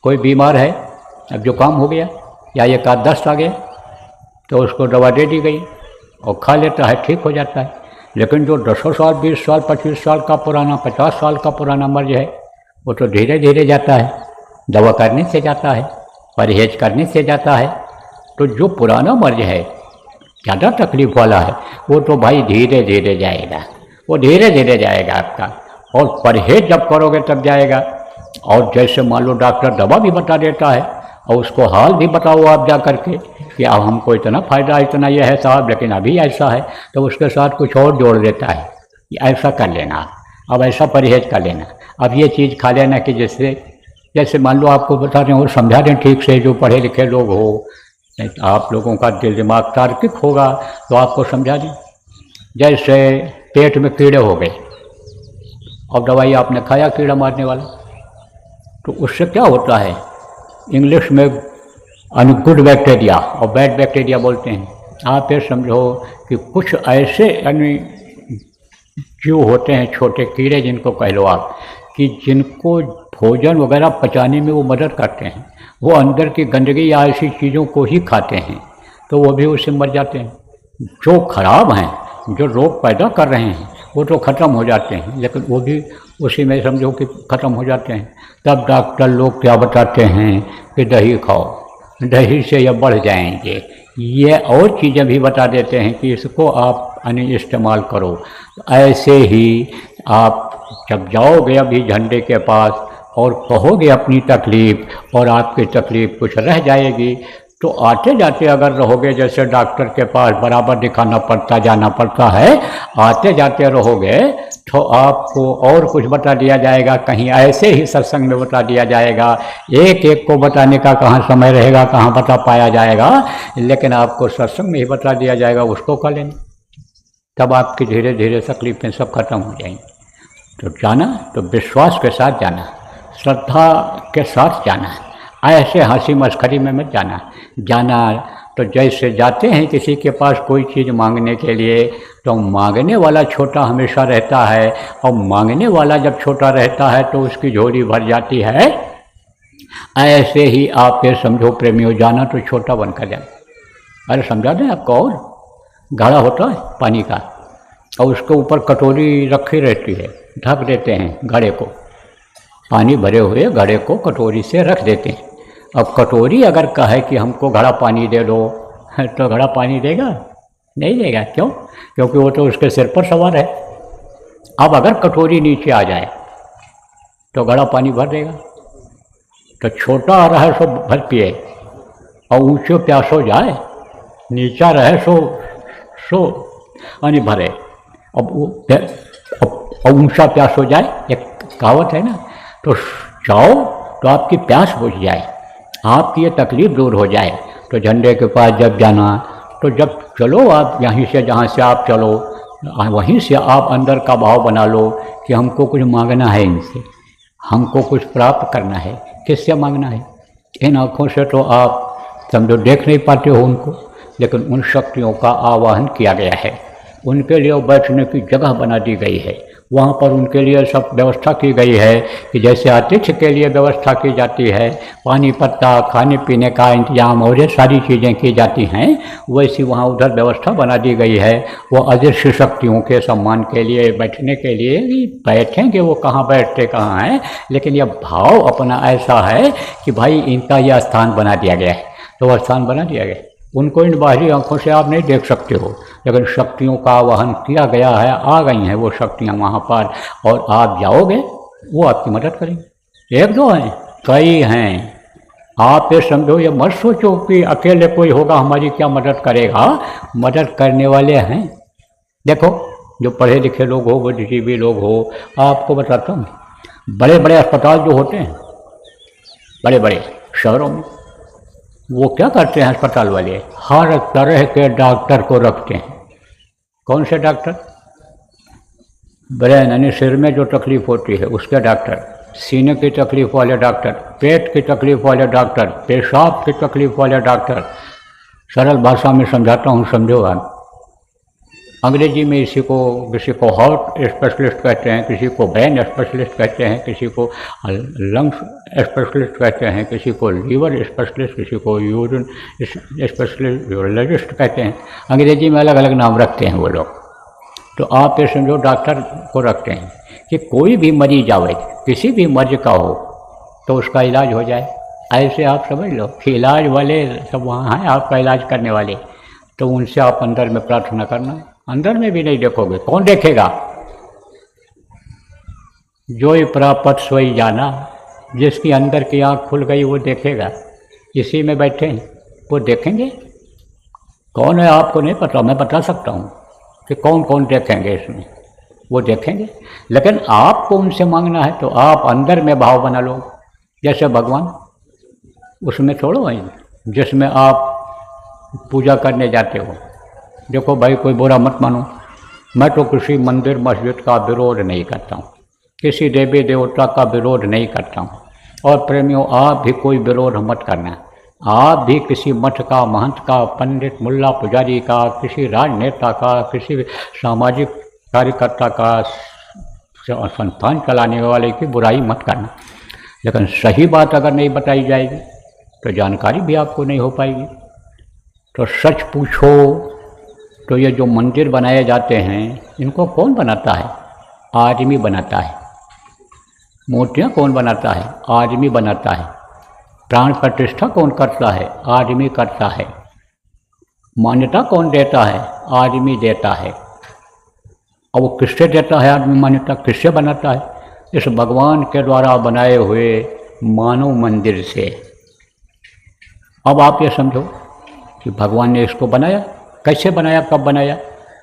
S1: कोई बीमार है, अब जुकाम हो गया या एक आध दस्त आ गया, तो उसको दवा दे दी गई और खा लेता है, ठीक हो जाता है। लेकिन जो 10 साल 20 साल 25 साल का पुराना 50 साल का पुराना मर्ज है, वो तो धीरे धीरे जाता है, दवा करने से जाता है, परहेज करने से जाता है। तो जो पुराना मर्ज है, ज़्यादा तकलीफ वाला है, वो तो भाई धीरे धीरे जाएगा, वो धीरे धीरे जाएगा आपका। और परहेज जब करोगे तब जाएगा। और जैसे मान लो डॉक्टर दवा भी बता देता है और उसको हाल भी बताओ आप जा करके कि अब हमको इतना फ़ायदा इतना ये है साहब, लेकिन अभी ऐसा है, तो उसके साथ कुछ और जोड़ देता है कि ऐसा कर लेना, अब ऐसा परहेज कर लेना, अब ये चीज़ खा लेना कि जैसे मान लो आपको बता दें और समझा दें ठीक से, जो पढ़े लिखे लोग हो, आप लोगों का दिल दिमाग तार्किक होगा तो आपको समझा दें। जैसे पेट में कीड़े हो गए और दवाई आपने खाया कीड़ा मारने वाला, तो उससे क्या होता है, इंग्लिश में गुड बैक्टीरिया और बैड बैक्टीरिया बोलते हैं। आप ये समझो कि कुछ ऐसे यानी जो होते हैं छोटे कीड़े जिनको कह लो आप, कि जिनको भोजन वगैरह पचाने में वो मदद करते हैं, वो अंदर की गंदगी या ऐसी चीज़ों को ही खाते हैं, तो वो भी उससे मर जाते हैं। जो खराब हैं, जो रोग पैदा कर रहे हैं, वो तो ख़त्म हो जाते हैं, लेकिन वो भी उसी में समझो कि ख़त्म हो जाते हैं। तब डॉक्टर लोग क्या बताते हैं कि दही खाओ, दही से ये बढ़ जाएंगे, ये और चीज़ें भी बता देते हैं कि इसको आप इस्तेमाल करो। ऐसे ही आप जब जाओगे अभी झंडे के पास और कहोगे अपनी तकलीफ़ और आपकी तकलीफ़ कुछ रह जाएगी, तो आते जाते अगर रहोगे, जैसे डॉक्टर के पास बराबर दिखाना पड़ता जाना पड़ता है, आते जाते रहोगे तो आपको और कुछ बता दिया जाएगा, कहीं ऐसे ही सत्संग में बता दिया जाएगा। एक एक को बताने का कहाँ समय रहेगा, कहाँ बता पाया जाएगा, लेकिन आपको सत्संग में ही बता दिया जाएगा, उसको कर लेना, तब आपकी धीरे धीरे तकलीफें सब खत्म हो जाएंगी। तो जाना तो विश्वास के साथ जाना, श्रद्धा के साथ जाना, ऐसे हंसी मस्करी में मत जाना। जाना तो जैसे जाते हैं किसी के पास कोई चीज़ मांगने के लिए, तो मांगने वाला छोटा हमेशा रहता है, और मांगने वाला जब छोटा रहता है तो उसकी झोली भर जाती है। ऐसे ही आप ये समझो प्रेमियों, जाना तो छोटा बनकर जाना। अरे समझा दें आपको, और घड़ा होता है पानी का और उसके ऊपर कटोरी रखी रहती है, ढक देते हैं घड़े को, पानी भरे हुए घड़े को कटोरी से रख देते हैं। अब कटोरी अगर कहे कि हमको घड़ा पानी दे दो, तो घड़ा पानी देगा? नहीं देगा। क्यों? क्योंकि वो तो उसके सिर पर सवार है। अब अगर कटोरी नीचे आ जाए तो घड़ा पानी भर देगा। तो छोटा रहे सो भर पिए, और ऊंचे प्यासो जाए, नीचा रहे सो यानी भरे। अब वो ऊंचा प्यास हो जाए, एक कहावत है ना, तो जाओ तो आपकी प्यास बुझ जाए, आपकी ये तकलीफ़ दूर हो जाए। तो झंडे के पास जब जाना, तो जब चलो आप यहीं से, जहाँ से आप चलो वहीं से आप अंदर का भाव बना लो कि हमको कुछ मांगना है इनसे, हमको कुछ प्राप्त करना है। किससे मांगना है? इन आँखों से तो आप समझो देख नहीं पाते हो उनको, लेकिन उन शक्तियों का आवाहन किया गया है, उनके लिए बैठने की जगह बना दी गई है, वहाँ पर उनके लिए सब व्यवस्था की गई है कि जैसे आतिथ्य के लिए व्यवस्था की जाती है, पानी पत्ता खाने पीने का इंतजाम और ये सारी चीज़ें की जाती हैं, वैसी वहाँ उधर व्यवस्था बना दी गई है। वो अदृश्य शक्तियों के सम्मान के लिए, बैठने के लिए बैठेंगे, वो कहाँ बैठते कहाँ हैं, लेकिन यह भाव अपना ऐसा है कि भाई इनका यह स्थान बना दिया गया है, तो वह स्थान बना दिया गया है। उनको इन बाहरी आंखों से आप नहीं देख सकते हो, लेकिन शक्तियों का आवाहन किया गया है, आ गई हैं वो शक्तियाँ वहाँ पर, और आप जाओगे वो आपकी मदद करेंगे। एक दो हैं, कई हैं। आप ये समझो, ये मत सोचो कि अकेले कोई होगा हमारी क्या मदद करेगा, मदद करने वाले हैं। देखो जो पढ़े लिखे लोग हो, बुद्धिजीवी लोग हो, आपको बताता हूँ, बड़े बड़े अस्पताल जो होते हैं बड़े बड़े शहरों में, वो क्या करते हैं अस्पताल वाले, हर तरह के डॉक्टर को रखते हैं। कौन से डॉक्टर? ब्रेन यानी सिर में जो तकलीफ होती है उसके डॉक्टर, सीने की तकलीफ वाले डॉक्टर, पेट की तकलीफ वाले डॉक्टर, पेशाब की तकलीफ वाले डॉक्टर। सरल भाषा में समझाता हूँ, समझो आप। अंग्रेजी में किसी को हार्ट स्पेशलिस्ट कहते हैं, किसी को ब्रेन स्पेशलिस्ट कहते हैं, किसी को लंग्स स्पेशलिस्ट कहते हैं, किसी को लीवर स्पेशलिस्ट, किसी को यूरिन स्पेशलिस्ट, यूरोलॉजिस्ट कहते हैं। अंग्रेजी में अलग अलग नाम रखते हैं वो लोग। तो आप ये समझो डॉक्टर को रखते हैं कि कोई भी मरीज आवे, किसी भी मर्ज का हो, तो उसका इलाज हो जाए। ऐसे आप समझ लो कि इलाज वाले सब वहाँ हैं, आपका इलाज करने वाले। तो उनसे आप अंदर में प्रार्थना करना। अंदर में भी नहीं देखोगे, कौन देखेगा? जो ही प्राप्त सोई जाना, जिसकी अंदर की आँख खुल गई वो देखेगा। इसी में बैठे हैं, वो देखेंगे। कौन है आपको नहीं पता, मैं बता सकता हूँ कि कौन कौन देखेंगे इसमें, वो देखेंगे। लेकिन आपको उनसे मांगना है तो आप अंदर में भाव बना लो, जैसे भगवान उसमें छोड़ो है जिसमें आप पूजा करने जाते हो। देखो भाई, कोई बुरा मत मानो, मैं तो किसी मंदिर मस्जिद का विरोध नहीं करता हूँ, किसी देवी देवता का विरोध नहीं करता हूँ। और प्रेमियों, आप भी कोई विरोध मत करना। आप भी किसी मठ का, महंत का, पंडित, मुल्ला, पुजारी का, किसी राजनेता का, किसी सामाजिक कार्यकर्ता का संस्थान चलाने वाले की बुराई मत करना, लेकिन सही बात अगर नहीं बताई जाएगी तो जानकारी भी आपको नहीं हो पाएगी। तो सच पूछो तो ये जो मंदिर बनाए जाते हैं इनको कौन बनाता है? आदमी बनाता है। मूर्तियाँ कौन बनाता है? आदमी बनाता है। प्राण प्रतिष्ठा कौन करता है? आदमी करता है। मान्यता कौन देता है? आदमी देता है। और वो किससे देता है आदमी मान्यता? किससे बनाता है? इस भगवान के द्वारा बनाए हुए मानव मंदिर से। अब आप ये समझो कि भगवान ने इसको बनाया, कैसे बनाया, कब बनाया,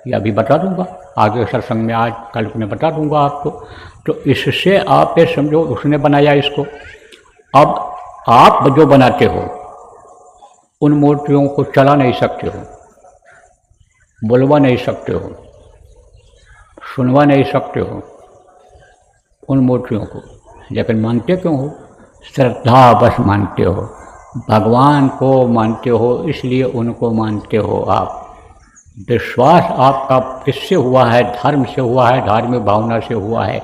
S1: ये अभी बता दूंगा, आगे सत्संग में आज कल में बता दूंगा आपको। तो इससे आप ये समझो उसने बनाया इसको। अब आप जो बनाते हो उन मूर्तियों को चला नहीं सकते हो, बुलवा नहीं सकते हो, सुनवा नहीं सकते हो उन मूर्तियों को, लेकिन मानते क्यों हो? श्रद्धा बस मानते हो, भगवान को मानते हो, इसलिए उनको मानते हो आप। विश्वास आपका किससे हुआ है? धर्म से हुआ है, धार्मिक भावना से हुआ है।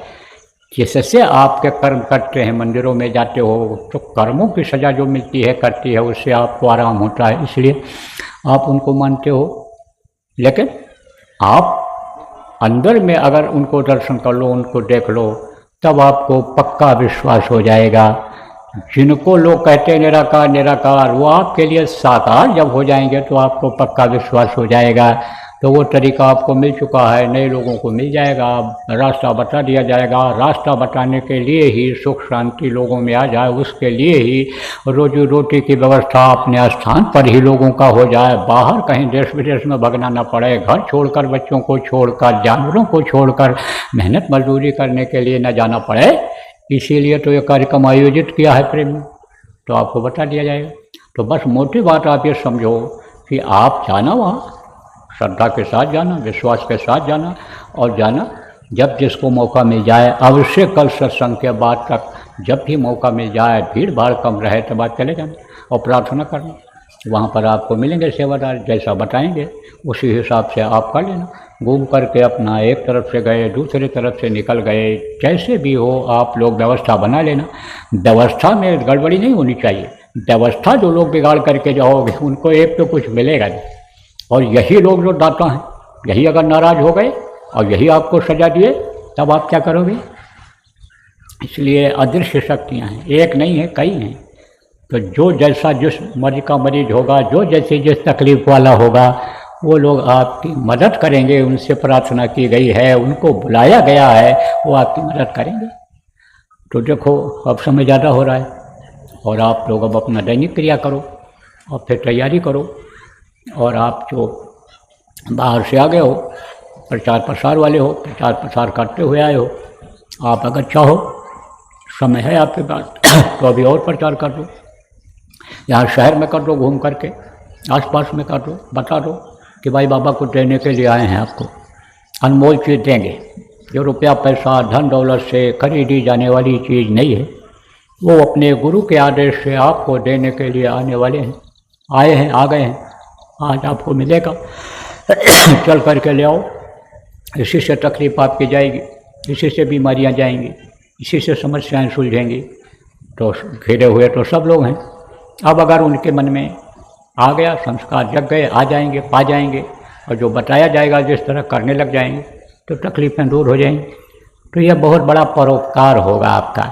S1: जिससे आपके कर्म करते हैं, मंदिरों में जाते हो तो कर्मों की सज़ा जो मिलती है करती है, उससे आपको आराम होता है, इसलिए आप उनको मानते हो। लेकिन आप अंदर में अगर उनको दर्शन कर लो, उनको देख लो, तब आपको पक्का विश्वास हो जाएगा। जिनको लोग कहते हैं निराकार निराकार, वो आपके लिए साकार जब हो जाएंगे तो आपको पक्का विश्वास हो जाएगा। तो वो तरीका आपको मिल चुका है, नए लोगों को मिल जाएगा, रास्ता बता दिया जाएगा। रास्ता बताने के लिए ही सुख शांति लोगों में आ जाए, उसके लिए ही रोजी रोटी की व्यवस्था अपने स्थान पर ही लोगों का हो जाए, बाहर कहीं देश विदेश में भगना न पड़े, घर छोड़कर, बच्चों को छोड़कर, जानवरों को छोड़कर मेहनत मजदूरी करने के लिए न जाना पड़े। इसीलिए तो ये कार्यक्रम आयोजित किया है प्रेम, तो आपको बता दिया जाएगा। तो बस मोटी बात आप ये समझो कि आप जाना वहाँ श्रद्धा के साथ जाना, विश्वास के साथ जाना, और जाना जब जिसको मौका मिल जाए। अवश्य कल सत्संग के बाद तक जब भी मौका मिल जाए, भीड़ भाड़ कम रहे तो बात चले जाना और प्रार्थना करना। वहाँ पर आपको मिलेंगे सेवादार, जैसा बताएंगे उसी हिसाब से आप कर लेना। घूम करके अपना एक तरफ से गए, दूसरी तरफ से निकल गए, जैसे भी हो आप लोग व्यवस्था बना लेना। व्यवस्था में गड़बड़ी नहीं होनी चाहिए। व्यवस्था जो लोग बिगाड़ करके जाओगे उनको एक तो कुछ मिलेगा नहीं, और यही लोग जो दाता हैं, यही अगर नाराज़ हो गए और यही आपको सजा दिए, तब आप क्या करोगे? इसलिए अदृश्य शक्तियाँ हैं, एक नहीं है, कई हैं। तो जो जैसा जिस मरीज का मरीज होगा, जो जैसे जिस तकलीफ़ वाला होगा, वो लोग आपकी मदद करेंगे। उनसे प्रार्थना की गई है, उनको बुलाया गया है, वो आपकी मदद करेंगे। तो देखो अब समय ज़्यादा हो रहा है और आप लोग अब अपना दैनिक क्रिया करो और फिर तैयारी करो। और आप जो बाहर से आ गए हो, प्रचार प्रसार वाले हो, प्रचार प्रसार करते हुए आए हो, आप अगर चाहो, समय है आपके पास तो अभी और प्रचार कर दो। यहाँ शहर में कर दो, घूम करके आसपास में कर दो, बता दो कि भाई बाबा को देने के लिए आए हैं, आपको अनमोल चीज़ देंगे। जो रुपया पैसा धन दौलत से खरीदी जाने वाली चीज़ नहीं है, वो अपने गुरु के आदेश से आपको देने के लिए आने वाले हैं, आए हैं, आ गए हैं। आज आपको मिलेगा, चल करके ले आओ। इसी से तकलीफ आपकी जाएगी, इसी से बीमारियां जाएंगी, इसी से समस्याएं सुलझेंगी। तो घिरे हुए तो सब लोग हैं। अब अगर उनके मन में आ गया, संस्कार जग गए, आ जाएंगे, पा जाएंगे, और जो बताया जाएगा जिस तरह करने लग जाएंगे तो तकलीफ़ें दूर हो जाएंगी। तो यह बहुत बड़ा परोपकार होगा आपका।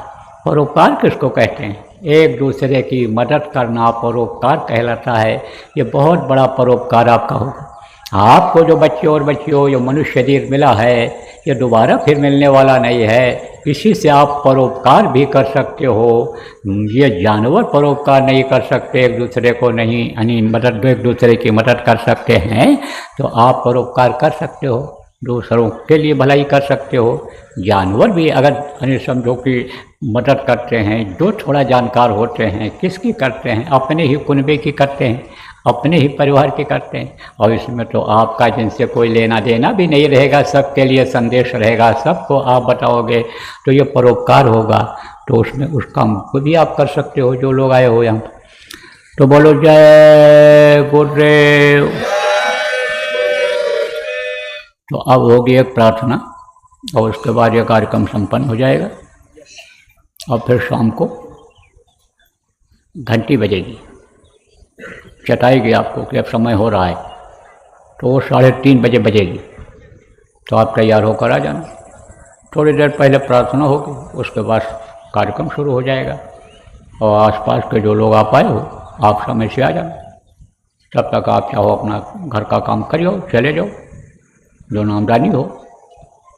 S1: परोपकार किसको कहते हैं? एक दूसरे की मदद करना परोपकार कहलाता है। ये बहुत बड़ा परोपकार आपका होगा। आपको जो बच्चे और बच्चियों जो मनुष्य शरीर मिला है, ये दोबारा फिर मिलने वाला नहीं है। इसी से आप परोपकार भी कर सकते हो। ये जानवर परोपकार नहीं कर सकते, एक दूसरे को नहीं यानी मदद, एक दूसरे की मदद कर सकते हैं, तो आप परोपकार कर सकते हो, दूसरों के लिए भलाई कर सकते हो। जानवर भी अगर समझो कि मदद करते हैं, जो थोड़ा जानकार होते हैं, किसकी करते हैं? अपने ही कुनबे की करते हैं, अपने ही परिवार की करते हैं। और इसमें तो आपका जिनसे कोई लेना देना भी नहीं रहेगा, सबके लिए संदेश रहेगा, सबको आप बताओगे, तो ये परोपकार होगा। तो उसमें उस काम को भी आप कर सकते हो, जो लोग आए हो यहाँ। तो बोलो जय गुरुदेव। तो अब होगी एक प्रार्थना और उसके बाद यह कार्यक्रम संपन्न हो जाएगा। और फिर शाम को घंटी बजेगी, चटाएगी आपको कि अब समय हो रहा है, तो वो 3:30 बजे बजेगी। तो आप तैयार होकर आ जाना। थोड़ी देर पहले प्रार्थना होगी, उसके बाद कार्यक्रम शुरू हो जाएगा। और आसपास के जो लोग आ पाए हो, आप समय से आ जाना। तब तक आप चाहो अपना घर का काम करियो, चले जाओ, जो नामदानी हो।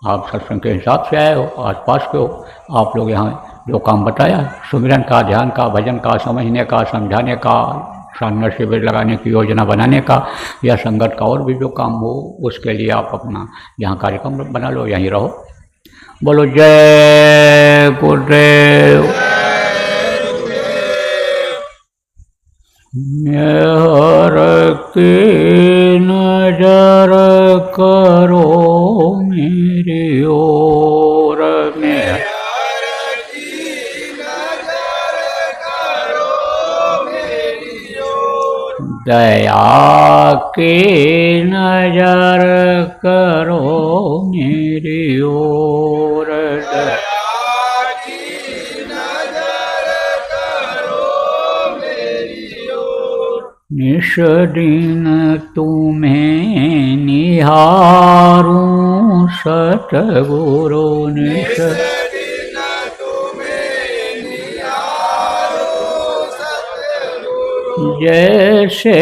S1: आप सत्संग के हिसाब से आए हो, आसपास के हो, आप लोग यहाँ जो काम बताया, सुमिरन का, ध्यान का, भजन का, समझने का, समझाने का, साधना शिविर लगाने की योजना बनाने का, या संगत का और भी जो काम हो, उसके लिए आप अपना यहाँ कार्यक्रम बना लो, यहीं रहो। बोलो जय गुरुदेव। हर की नजर करो मेरी ओर में, दया की नजर करो मेरी ओर, निश दिन तुम्हें निहारूं सतगुरु, निश दिन तुम्हें निहारूं सतगुरु, जैसे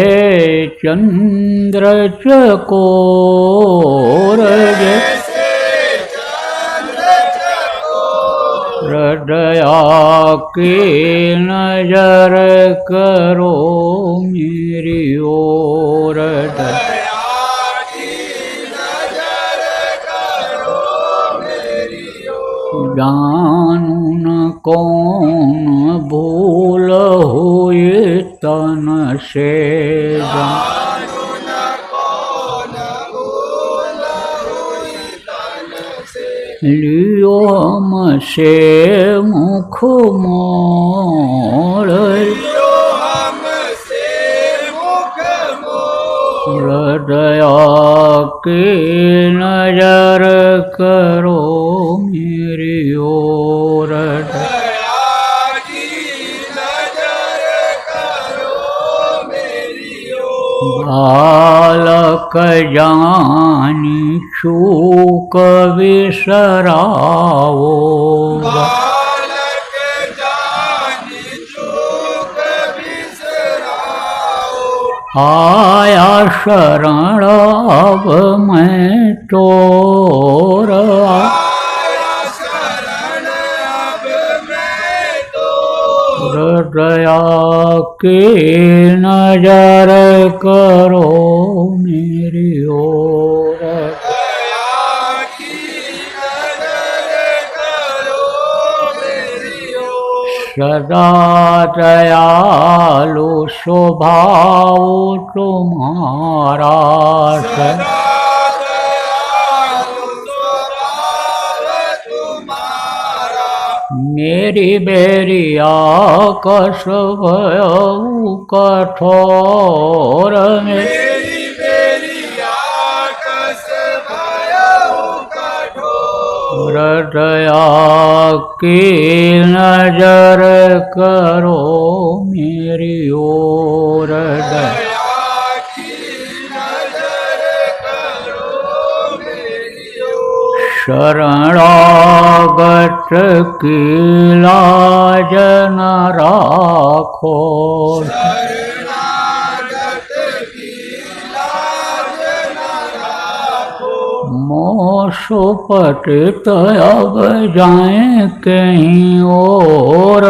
S1: चंद्र चकोर, जैसे चंद्र चकोर, दया की नजर करो मेरी ओर, दया की नजर करो मेरी ओर, जानू न कौन भूल हुई तन से, जानू न कौन भूल हुई तन से, लियो हमसे मुख मोड़, दया की नजर करो मेरी ओर, दया की नजर करो मेरी ओर, बालक जानी चूक बिसराओ, आया शरण अब मैं तोर, आया शरण अब मैं तोर, दया की नजर करो मेरी ओर, दया की नजर करो मेरी ओर, सदा दयालु स्वभाव तुम्हारा, सदा दयालु स्वभाव तुम्हारा, मेरी बेरिया कस भयउ कठोर, मेरी बेरिया कस भयउ कठोर, दया की नजर करो मेरी ओर, दया की नजर करो मेरी ओर, शरणागत की लाज न राखो, शरणागत की लाज न राखो, मोह पतित अब जाएं कहीं और,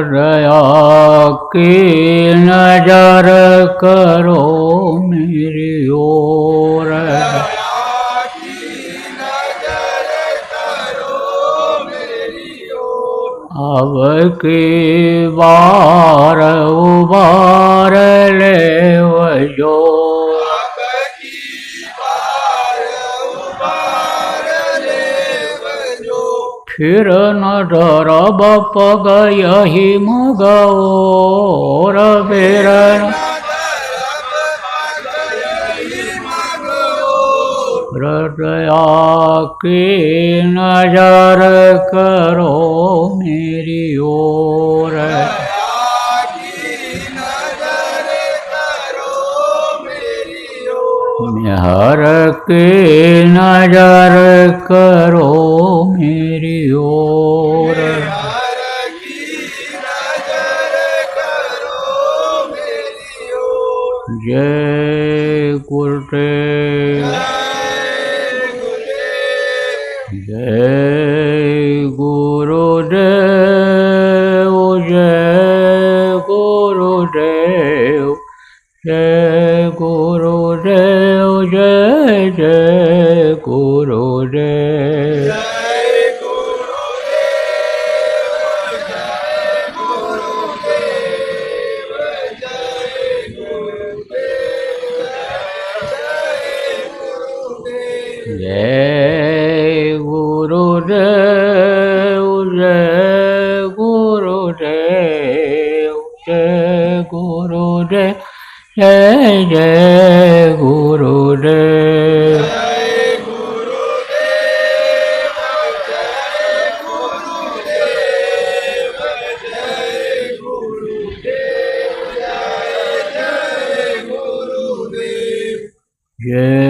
S1: दया की नजर करो मेरी ओर, दया की नजर करो मेरी ओर, अब की बार उबार ले वजो, अब की बार उबार ले वजो, फिर नजर बप गयहि मगओर फिर हृदया की नजर करो मेरी ओर हर की नजर करो मेरी ओर जय गुरुदेव जय गुरुदेव जय गुरुदेव जय गुरुदेव जय जय गुरुदेव जय गुरुदेव जय गुरुदेव जय गुरुदेव जय जय गुरुदेव जय